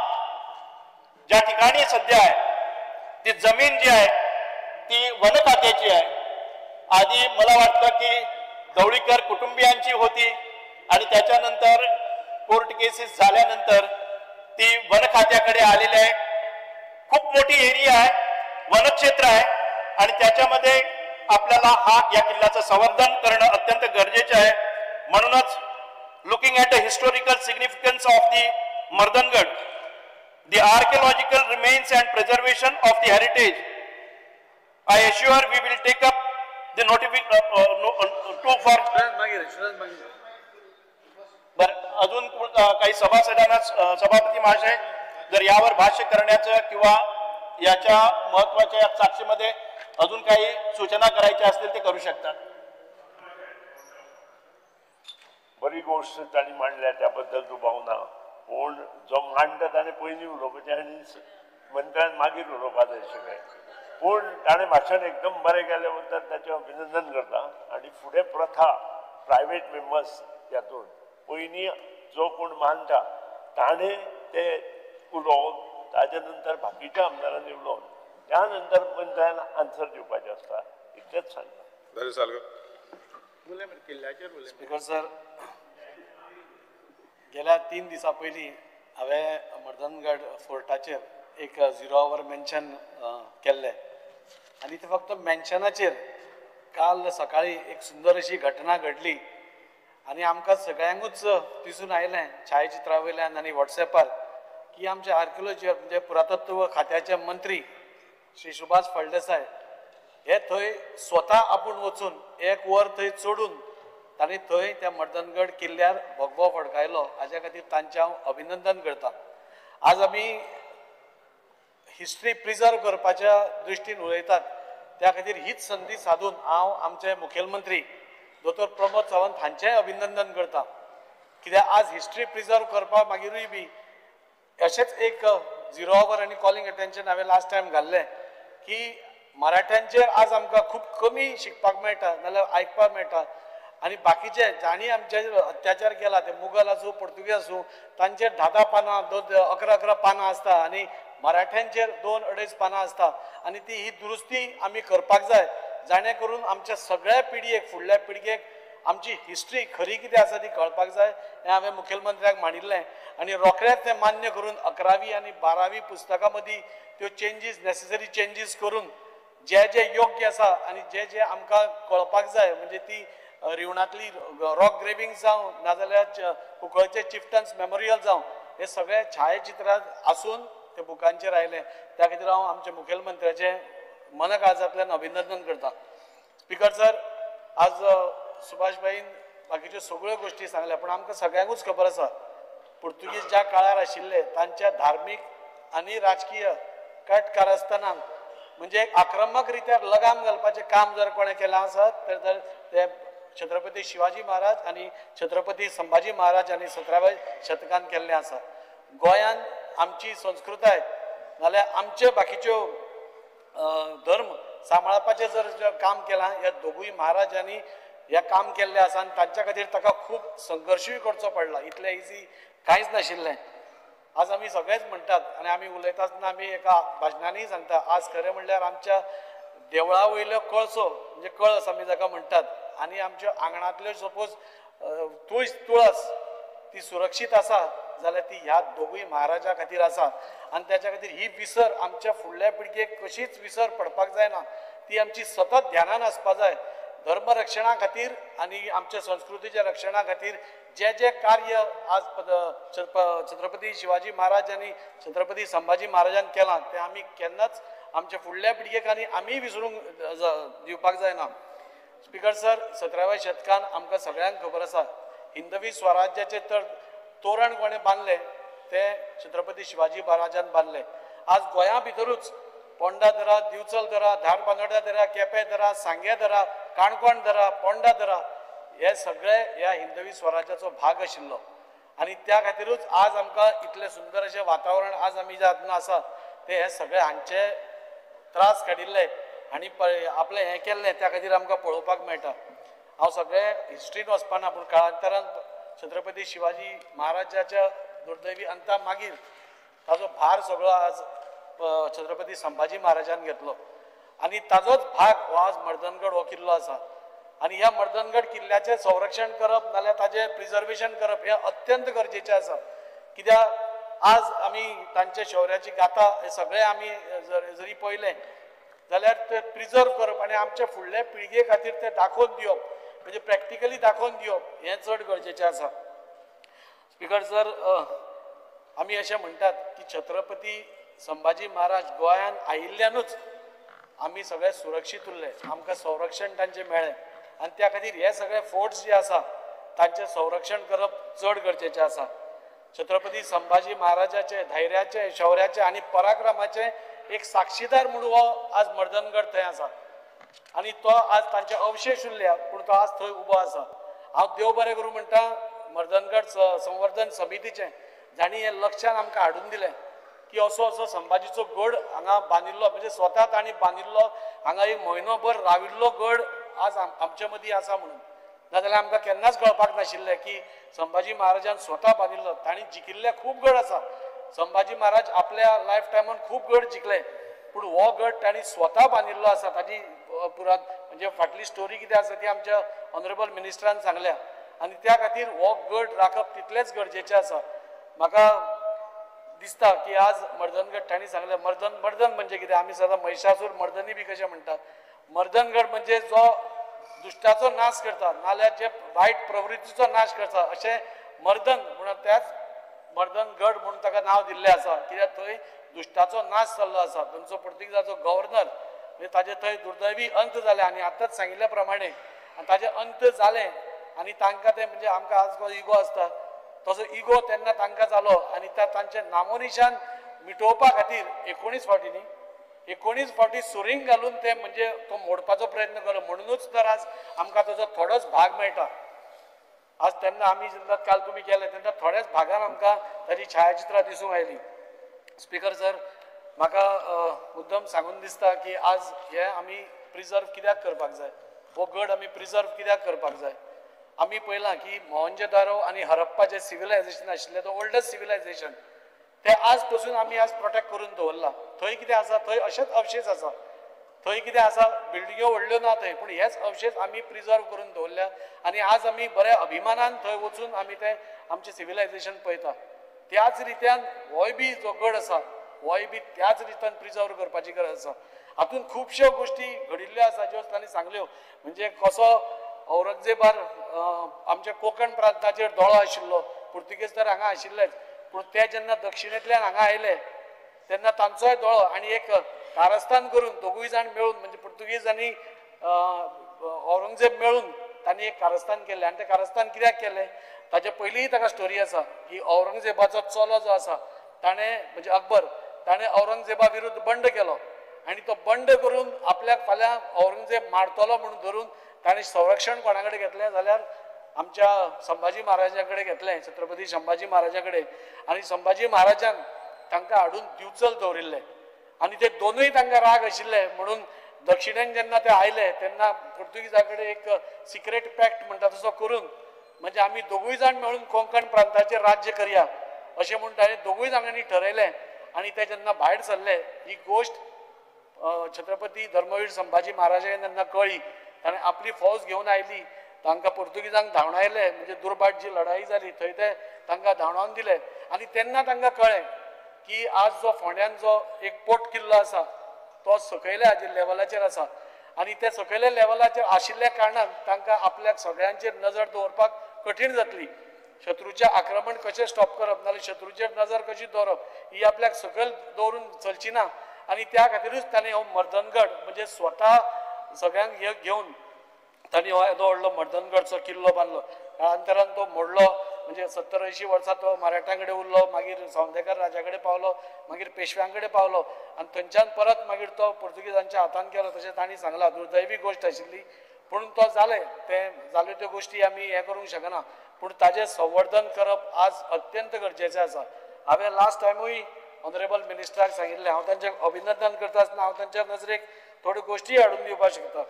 ज्या ठिकाणी सध्या आहे ती जमीन जी आहे ती वन खात्याची आहे. आधी मला वाटतं की गवळीकर कुटुंबियांची होती आणि त्याच्यानंतर कोर्ट केसेस झाल्यानंतर ती वन खात्याकडे आलेली आहे. खूप मोठी एरिया आहे, वनक्षेत्र आहे आणि त्याच्यामध्ये आपल्याला या किल्ल्याचं संवर्धन करणं अत्यंत गरजेचं आहे. म्हणूनच looking at the historical significance of the Mardangad, the archaeological remains and preservation of the heritage, I assure we will take up the अजून काही सभासदांना सभापती महाशय जर यावर भाष्य करण्याचं किंवा याच्या महत्वाच्या साक्षीमध्ये अजून काही सूचना करायच्या असतील ते करू शकतात. बरी गोष्ट ताणी मांडल्या त्याबद्दल दुबावना, पूण जो मांडटा ताणें पयलीं उलोवपाचें आनी मंत्र्यान मागीर उलोवपाक जाय अशें. पूण ताणें भाशण एकदम बरें केलें बद्दल ताचें अभिनंदन करता. आनी फुडें प्रथा प्रायवेट मेंबर्स हातून पयलीं जो कोण मानता ताणें तें उलोवप, ताजे नंतर बाकीच्या आमदारांनी उलोवन त्या नंतर मंत्र्यान आन्सर दिवपाचें आसता. इतलेंच सांगता. स्पीकर सर, गेल्या 3 दिसां पयलीं हांवें मर्दनगड फोर्टाचेर एक 0 आवर मेन्शन केल्लें आनी ते फक्त मेन्शनाचेर काल सकाळी एक सुंदर अशी घटना घडली आनी आमकां सगळ्यांकूच दिसून आयलें छायाचित्रा वयल्यान आनी वॉट्सॅपार की आमचे आर्किओलॉजी म्हणजे पुरातत्व खात्याचे मंत्री श्री सुभाष फळदेसाय हे थंय स्वता आपूण वचून 1 वर थंय चडून तांणी थंय त्या मर्दनगड किल्ल्यार भगवो फडकायलो. हाज्या खातीर तांचें हांव अभिनंदन करतां. आज आमी हिस्ट्री प्रिजर्व करपाच्या दृश्टीन उलयतात त्या खातीर हीच संदी साधून हांव आमचे मुखेलमंत्री दोतोर प्रमोद सावंत हांचेंय अभिनंदन करतां. कित्याक आज हिस्ट्री प्रिजर्व करपा मागिरूय बी अशेंच एक 0 आवर आनी कॉलिंग अटेन्शन हांवें लास्ट टायम घाल्लें की मराठ्यांचेर आज आमकां खूब कमी शिकपाक मेळटा नाल्यार आयकपाक मेळटा आनी बाकीचे जाणी आमचेर अत्याचार केला ते मुघल आसूं पुर्तुगीज आसूं तांचेर 10 पानां 11 पानां आसता आनी मराठ्यांचेर 2-2.5 पानां आसता आनी ती ही दुरुस्ती आमी करपाक जाय जाणे करून आमच्या सगळ्या पिडयेक फुडल्या पिळगेक आमची हिस्ट्री खरी कितें आसा ती कळपाक जाय. हें हांवें मुखेलमंत्र्याक मांडिल्लें आनी रोखडेंच तें मान्य करून 11वी आनी 12वी पुस्तकां मदीं त्यो चेंजीस नेसेसरी चेंजीस करून जे योग्य आसा आनी जे आमकां कळपाक जाय म्हणजे ती रिवणांतली रॉक ग्रेविंग जावं नाजाल्यार कुंकळचे चिफ्टन्स मेमोरियल जावं हे सगळे छायाचित्रां आसून ते बुकांचेर आयले. त्या खातीर हांव आमच्या मुखेलमंत्र्याचें मनकाळजांतल्यान अभिनंदन करतां. स्पीकर सर, आज सुभाषबाईन बाकीच्यो सगळ्यो गोश्टी सांगल्या पूण आमकां सगळ्यांकूच खबर आसा पुर्तुगीज ज्या काळार आशिल्ले तांच्या धार्मीक आनी राजकीय कट कारस्थानांक म्हणजे एक आक्रमक रित्या लगाम घालपाचें काम जर कोणें केलें आसत तर ते छत्रपती शिवाजी महाराज आनी छत्रपती संभाजी महाराज आनी 17व्या शतकांत केल्लें आसा. गोंयान आमची संस्कृताय नाल्यार आमच्यो बाकीच्यो धर्म सांबाळपाचें जर काम केलां ह्या दोगूय महाराजांनी हें काम केल्लें आसा आनी तांच्या खातीर ताका खूब संघर्शूय करचो पडला. इतलें इजी कांयच नाशिल्लें. आज आमी सगळेच म्हणटात आनी आमी उलयता आसतना आमी एका भाशणांनी सांगता आज खरें म्हणल्यार आमच्या देवळा वयल्यो कळसो म्हणजे कळस आमी जाका म्हणटात आनी आमच्या आंगणांतल्यो सपोज तुळस ती सुरक्षीत आसा जाल्यार ती ह्या दोगूय महाराजा खातीर आसा आनी त्याच्या खातीर ही विसर आमच्या फुडल्या पिळगेक कशीच विसर पडपाक जायना. ती आमची सतत ध्यानान आसपा जाय. धर्म रक्षणा खातीर आनी आमच्या संस्कृतीच्या रक्षणा खातीर जे कार्य आज छत्रपती शिवाजी महाराज आनी छत्रपती संभाजी महाराजान केलां तें आमी केन्नाच आमच्या फुडल्या पिळगेक आनी आमी विसरूंक दिवपाक जायना. स्पीकर सर, 17व्या शतकान आमकां सगळ्यांक खबर आसा हिंदवी स्वराज्याचे तर तोरण कोणें बांदलें तें छत्रपती शिवाजी महाराजान बांदलें. आज गोंया भितरूच पोंडा दरा, दिवचल दरा, धारबांदोड्या दरा, केपें दरा, सांगे दरा, काणकोण दरा, पोंडा दरा हे सगळे ह्या हिंदवी स्वराज्याचो भाग आशिल्लो आनी त्या खातीरूच आज आमकां इतलें सुंदर अशें वातावरण आज आमी ज्या हातून आसा ते हे सगळे हांचे त्रास काडिल्ले आनी आपलें हें केल्लें त्या खातीर आमकां पळोवपाक मेळटा. हांव सगळे हिस्ट्रीन वचपाना पूण काळांतरान छत्रपती शिवाजी महाराजाच्या दुर्दैवी अंता मागीर ताजो भार सगळो आज छत्रपती संभाजी महाराजान घेतलो आनी ताजोच भाग हो आज मर्दनगड हो किल्लो आसा आनी ह्या मर्दनगड किल्ल्याचें संरक्षण करप नाल्यार ताजें प्रिजर्वेशन करप हें अत्यंत गरजेचें आसा. कित्याक आज आमी तांचे शौर्याची गाथा हे सगळे आमी जरी पळयलें जाल्यार ते प्रिजर्व करप आनी आमच्या फुडल्या पिळगे खातीर ते दाखोवन दिवप म्हणजे प्रॅक्टिकली दाखोवन दिवप हें चड गरजेचें आसा. स्पीकर सर, आमी अशें म्हणटात की छत्रपती संभाजी महाराज गोंयांत आयिल्ल्यानूच आमी सगळे सुरक्षीत उरले, आमकां संरक्षण तांचें मेळ्ळें आनी त्या खातीर हे सगळे फोर्ट्स जे आसा तांचें संरक्षण करप चड गरजेचें आसा. छत्रपती संभाजी महाराजाचे धैर्याचे, शौर्याचे आनी पराक्रमाचे एक साक्षीदार म्हणून हो आज मर्दनगड थंय आसा आनी तो आज तांचे अवशेश उरल्या पूण तो आज थंय उबो आसा. हांव देव बरें करूं म्हणटा मर्दनगड संवर्धन समितीचें, जांणी हें लक्षांत आमकां हाडून दिलें की असो संभाजीचो गड हांगा बांदिल्लो म्हणजे स्वता तांणी बांदिल्लो, हांगा एक म्हयनोभर राविल्लो गड आज आमचे मदीं आसा म्हणून. नाजाल्यार आमकां केन्नाच कळपाक नाशिल्लें की संभाजी महाराजान स्वता बांदिल्लो. तांणी जिखिल्ले खूब गड आसा, संभाजी महाराज आपल्या लायफ टायमान खूब गड जिखले पूण हो गड तांणी स्वता बांदिल्लो आसा. ताजी पुरात म्हणजे फाटली स्टोरी कितें आसा ती आमच्या ऑनरेबल मिनिस्टरान सांगल्या आनी त्या खातीर हो गड राखप तितलेंच गरजेचें आसा. म्हाका दिसता की आज मर्दनगड तांणी सांगलें मर्दन म्हणजे कितें, आमी सदां महिषासूर मर्दनी बी कशें म्हणटात. मर्दनगड म्हणजे जो दुश्टाचो नाश करता नाल्यार जे वायट प्रवृत्तीचो नाश करता अशें मर्दन म्हणून त्याच मर्दनगड म्हणून ताका नांव दिल्लें आसा कित्याक थंय दुश्टाचो नाश जाल्लो आसा. थंयचो पुर्तुगीजाचो गव्हर्नर म्हणजे ताजे थंय दुर्दैवी अंत जाले आनी आतांच सांगिल्ल्या प्रमाणे ताजें अंत जालें आनी तांकां तें म्हणजे आमकां आज जो इगो आसता तसो इगो तेन्ना तांकां जालो आनी तांचें नामोनिशान मिटोवपा खातीर 19 फावटी सुरींग घालून ते म्हणजे तो मोडपाचो प्रयत्न केलो म्हणूनच तर आज आमकां ताजो थोडोच भाग मेळटा. आज तेन्ना आमी जेन्ना काल तुमी केले तेन्ना थोड्याच भागान आमकां ताची छायाचित्रां दिसूंक आयलीं. स्पीकर सर, म्हाका मुद्दम सांगून दिसता की आज हे आमी प्रिजर्व कित्याक करपाक जाय, हो गड आमी प्रिजर्व कित्याक करपाक जाय. आमी पळयलां की मोहनजोदारो आनी हरप्पा जे सिविलायझेशन आशिल्लें तो ओल्डस्ट सिविलायझेशन ते आज पासून आमी आज प्रोटेक्ट करून दवरला. थंय कितें आसा, थंय अशेच अवशेश आसा, थंय कितें आसा बिल्डिंग्यो व्हडल्यो ना थंय पूण हेच अवशेश आमी प्रिजर्व करून दवरल्या आनी आज आमी बऱ्या अभिमानान थंय वचून आमी तें आमचें सिविलायझेशन पळयता. त्याच रित्यान होय बी जो गड आसा होय बी त्याच रित्यान प्रिजर्व करपाची गरज आसा. हातून खुबश्यो गोश्टी घडिल्ल्यो आसा ज्यो तांणी सांगल्यो म्हणजे कसो औरंगजेबार आमच्या कोंकण प्रांताचेर दोळो आशिल्लो. पुर्तुगेज तर हांगा आशिल्लेच पूण ते जेन्ना दक्षिणेंतल्यान हांगा आयले तेन्ना तांचोय दोळो आनी एक कारस्थान करून दोगूय जाण मेळून म्हणजे पुर्तुगीज आनी औरंगजेब मेळून तांणी एक कारस्थान केल्लें आनी तें कारस्थान कित्याक केलें ताचे पयलींय ताका स्टोरी आसा की औरंगजेबाचो चलो जो आसा ताणें म्हणजे अकबर ताणें औरंगजेबा विरुद्ध बंड केलो आनी तो बंड करून आपल्याक फाल्यां औरंगजेब मारतलो म्हणून धरून ताणें संरक्षण कोणा कडेन घेतलें जाल्यार आमच्या संभाजी महाराजा कडेन घेतलें, छत्रपती संभाजी महाराजा कडेन. आनी संभाजी महाराजान तांकां हाडून दिवचल दवरिल्लें आनी ते दोनूय तांकां राग आशिल्ले म्हणून दक्षिणेन जेन्ना ते आयले तेन्ना पुर्तुगीजा कडेन एक सिक्रेट पॅक्ट म्हणटा तसो करून म्हणजे आमी दोगूय जाण मेळून कोंकण प्रांताचेर राज्य करया अशें म्हूण ताणें दोगूय जाणांनी ठरयलें. आनी ते जेन्ना भायर सरले ही गोश्ट छत्रपती धर्मवीर संभाजी महाराजान जेन्ना कळ्ळी ताणें आपली फौज घेवन आयली तांकां पुर्तुगीजांक धांवडायले म्हणजे दुर्बाट जी लढाई जाली थंय ते तांकां धांवडावन दिले आनी तेन्ना तांकां कळ्ळें की आज जो फोंड्यान जो एक पोट किल्लो आसा तो सकयल्या हाजे लेवलाचेर आसा आनी ते सकयल्या लेवलाचेर आशिल्ल्या कारणान तांकां आपल्याक सगळ्यांचेर नजर दवरपाक कठीण जातली. शत्रूचें आक्रमण कशें स्टॉप करप नाल्यार शत्रूचेर नजर कशी दवरप ही आपल्याक सकयल दवरून चलची ना आनी त्या खातीरूच ताणें हो मर्दनगड म्हणजे स्वता सगळ्यांक हे घेवन ताणें हो येदो व्हडलो मर्दनगडचो किल्लो बांदलो. काळांतरान तो मोडलो म्हणजे 70-80 वर्सां तो मराठ्यां कडेन उरलो, मागीर सौंदेकर राजा कडेन पावलो, मागीर पेशव्यां कडेन पावलो आनी थंयच्यान परत मागीर तो पुर्तुगीजांच्या हातान केलो तशें तांणी सांगलां. दुर्दैवी गोश्ट आशिल्ली पूण तो जालें तें जाल्यो त्यो गोश्टी आमी हें करूंक शकना पूण ताजें संवर्धन करप आज अत्यंत गरजेचें आसा. हांवें लास्ट टायमूय ऑनरेबल मिनिस्टराक सांगिल्लें हांव तांचें अभिनंदन करता आसतना हांव तांच्या नजरेक थोड्यो गोश्टी हाडून दिवपाक शकता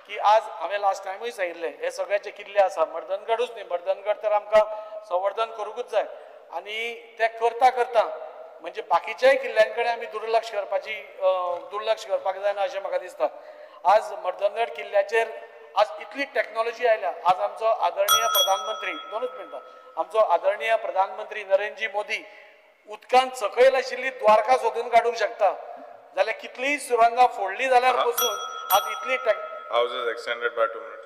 की आज हांवें लास्ट टायमूय सांगिल्लें हे सगळ्याचे किल्ले आसा मर्दनगडूच न्ही मर्दनगड तर आमकां संवर्धन करूंकूच जाय आनी तें करता करता म्हणजे बाकीच्याय किल्ल्यां कडेन आमी दुर्लक्ष करपाक जायना अशें म्हाका दिसता. आज मर्दनगड किल्ल्याचेर आज इतली टॅक्नॉलॉजी आयल्या. आज आमचो आदरणीय प्रधानमंत्री 2 मिनटां आमचो आदरणीय प्रधानमंत्री नरेंद्रजी मोदी उदकांत सकयल आशिल्ली द्वारका सोदून काडूंक शकता जाल्यार कितलीय सुरंगां फोडली जाल्यार पसून आज इतली House is extended by 2 minutes.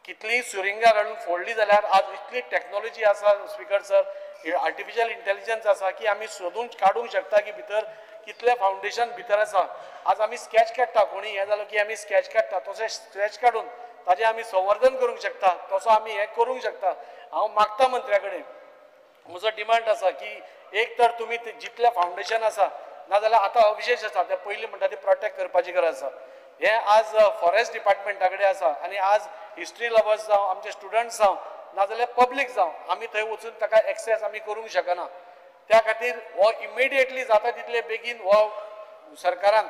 कितलीय सुरिंगां काडून फोडली जाल्यार आज इतली टेक्नॉलॉजी आसा स्पीकर सर आर्टिफिशियल इंटेलिजन्स आसा की आमी सोदून काडूंक शकता की भितर कितले फावंडेशन भितर आसा आज आमी स्केच काडटा कोणी हें जालो की आमी स्केच काडटा तशें स्केच काडून ताजें आमी संवर्धन करूंक शकता तसो आमी हें करूंक शकता हांव मागता मंत्र्या कडेन म्हजो डिमांड आसा की एक तर तुमी जितले फावंडेशन आसा नाजाल्यार आतां अविशेश आसा ते पयलीं म्हणटा ती प्रोटेक्ट करपाची गरज आसा हे आज फॉरेस्ट डिपार्टमेंटा कडेन आसा आनी आज हिस्ट्री लवर्स जावं आमचे स्टुडंट्स जावं नाजाल्यार पब्लीक जावं आमी थंय वचून ताका एक्सेस आमी करूंक शकना त्या खातीर हो इमिडिएटली जाता तितले बेगीन हो सरकारान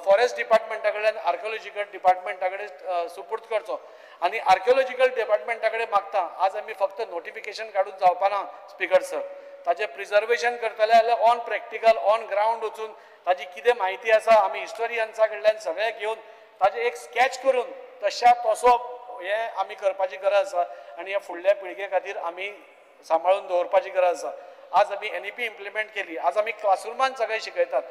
फॉरेस्ट डिपार्टमेंटा कडेन आर्किओलॉजिकल डिपार्टमेंटा कडेन सुपूर्द करचो आनी आर्किओलॉजिकल डिपार्टमेंटा कडेन मागता आज आमी फक्त नोटिफिकेशन काडून जावपाना स्पीकर सर ताजें प्रिजर्वेशन करतले जाल्यार ऑन प्रॅक्टिकल ऑन ग्रावंड वचून ताजी कितें म्हायती आसा आमी हिस्टोरियन्सा कडल्यान सगळें घेवन ताजें एक स्केच करून तशा तसो हें आमी करपाची गरज आसा आनी ह्या फुडल्या पिळगे खातीर आमी सांबाळून दवरपाची गरज आसा आज आमी NEP इम्प्लिमेंट केली आज आमी क्लासरुमान सगळें शिकयतात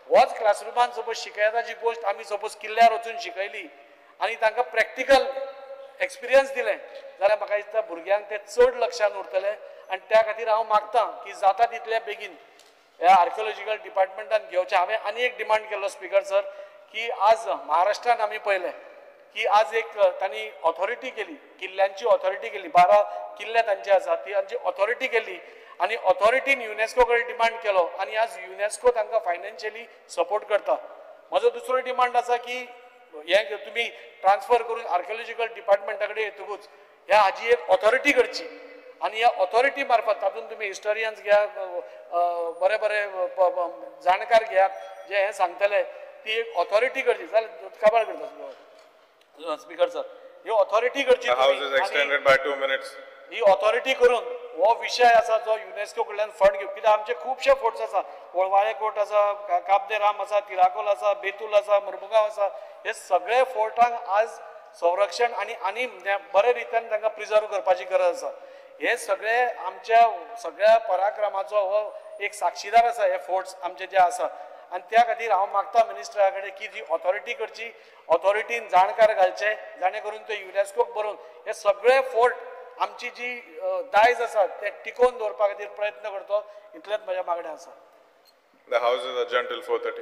होच क्लासरुमान सपोज शिकयताची गोश्ट आमी सपोज किल्ल्यार वचून शिकयली आनी तांकां प्रॅक्टिकल एक्सपिरियन्स दिलें जाल्यार म्हाका दिसता भुरग्यांक तें चड लक्षांत उरतलें आनी त्या खातीर हांव मागतां की जाता तितल्या बेगीन ह्या आर्किओलॉजिकल डिपार्टमेंटान घेवचें हांवें आनी एक डिमांड केलो स्पीकर सर की आज महाराष्ट्रान आमी पळयलें की आज एक तांणी ऑथॉरिटी केली किल्ल्यांची ऑथॉरिटी केली 12 किल्ले तांचे आसा ती तांची ऑथॉरिटी केली आनी ऑथॉरिटीन युनेस्को कडेन डिमांड केलो आनी आज युनेस्को तांकां फायनान्शियली सपोर्ट करता म्हजो दुसरो डिमांड आसा की हें तुमी ट्रान्सफर करून आर्किओलॉजिकल डिपार्टमेंटा कडेन येतकूच ह्या हाजी एक ऑथॉरिटी करची आनी ह्या ऑथॉरिटी मार्फत तातूंत तुमी हिस्टोरियन्स घ्या बरे बरे जाणकार घेयात जे हें सांगतले ती एक ऑथॉरिटी करची जाल्यार काबार करता स्पीकर सर ही ऑथॉरिटी करची House is extended by 2 minutes. He authority करून हो विषय आसा जो युनेस्को कडल्यान फंड घेवप कित्याक आमचे खुबशे फोर्ट्स आसा वळवाळे कोट आसा काब राम आसा तिराकोल आसा बेतूल आसा मुर्मुगांव आसा हे सगळे फोर्टांक आज संरक्षण आनी बरे रितीन तांकां प्रिजर्व करपाची गरज आसा हे सगळे आमच्या सगळ्या पराक्रमाचो हो एक साक्षीदार आसा हे फोर्ट्स आमचे जे आसा आनी त्या खातीर हांव मागता मिनिस्टरा कडेन की जी ऑथॉरिटी करची ऑथॉरिटीन जाणकार घालचे जाणे करून ते युनेस्कोक बरोवन हे सगळे फोर्ट आमची जी दायज आसा ते टिकोवन दवरपा खातीर प्रयत्न करतो इतलेंच म्हज्या मागणें आसा The House is adjourned till 4:30.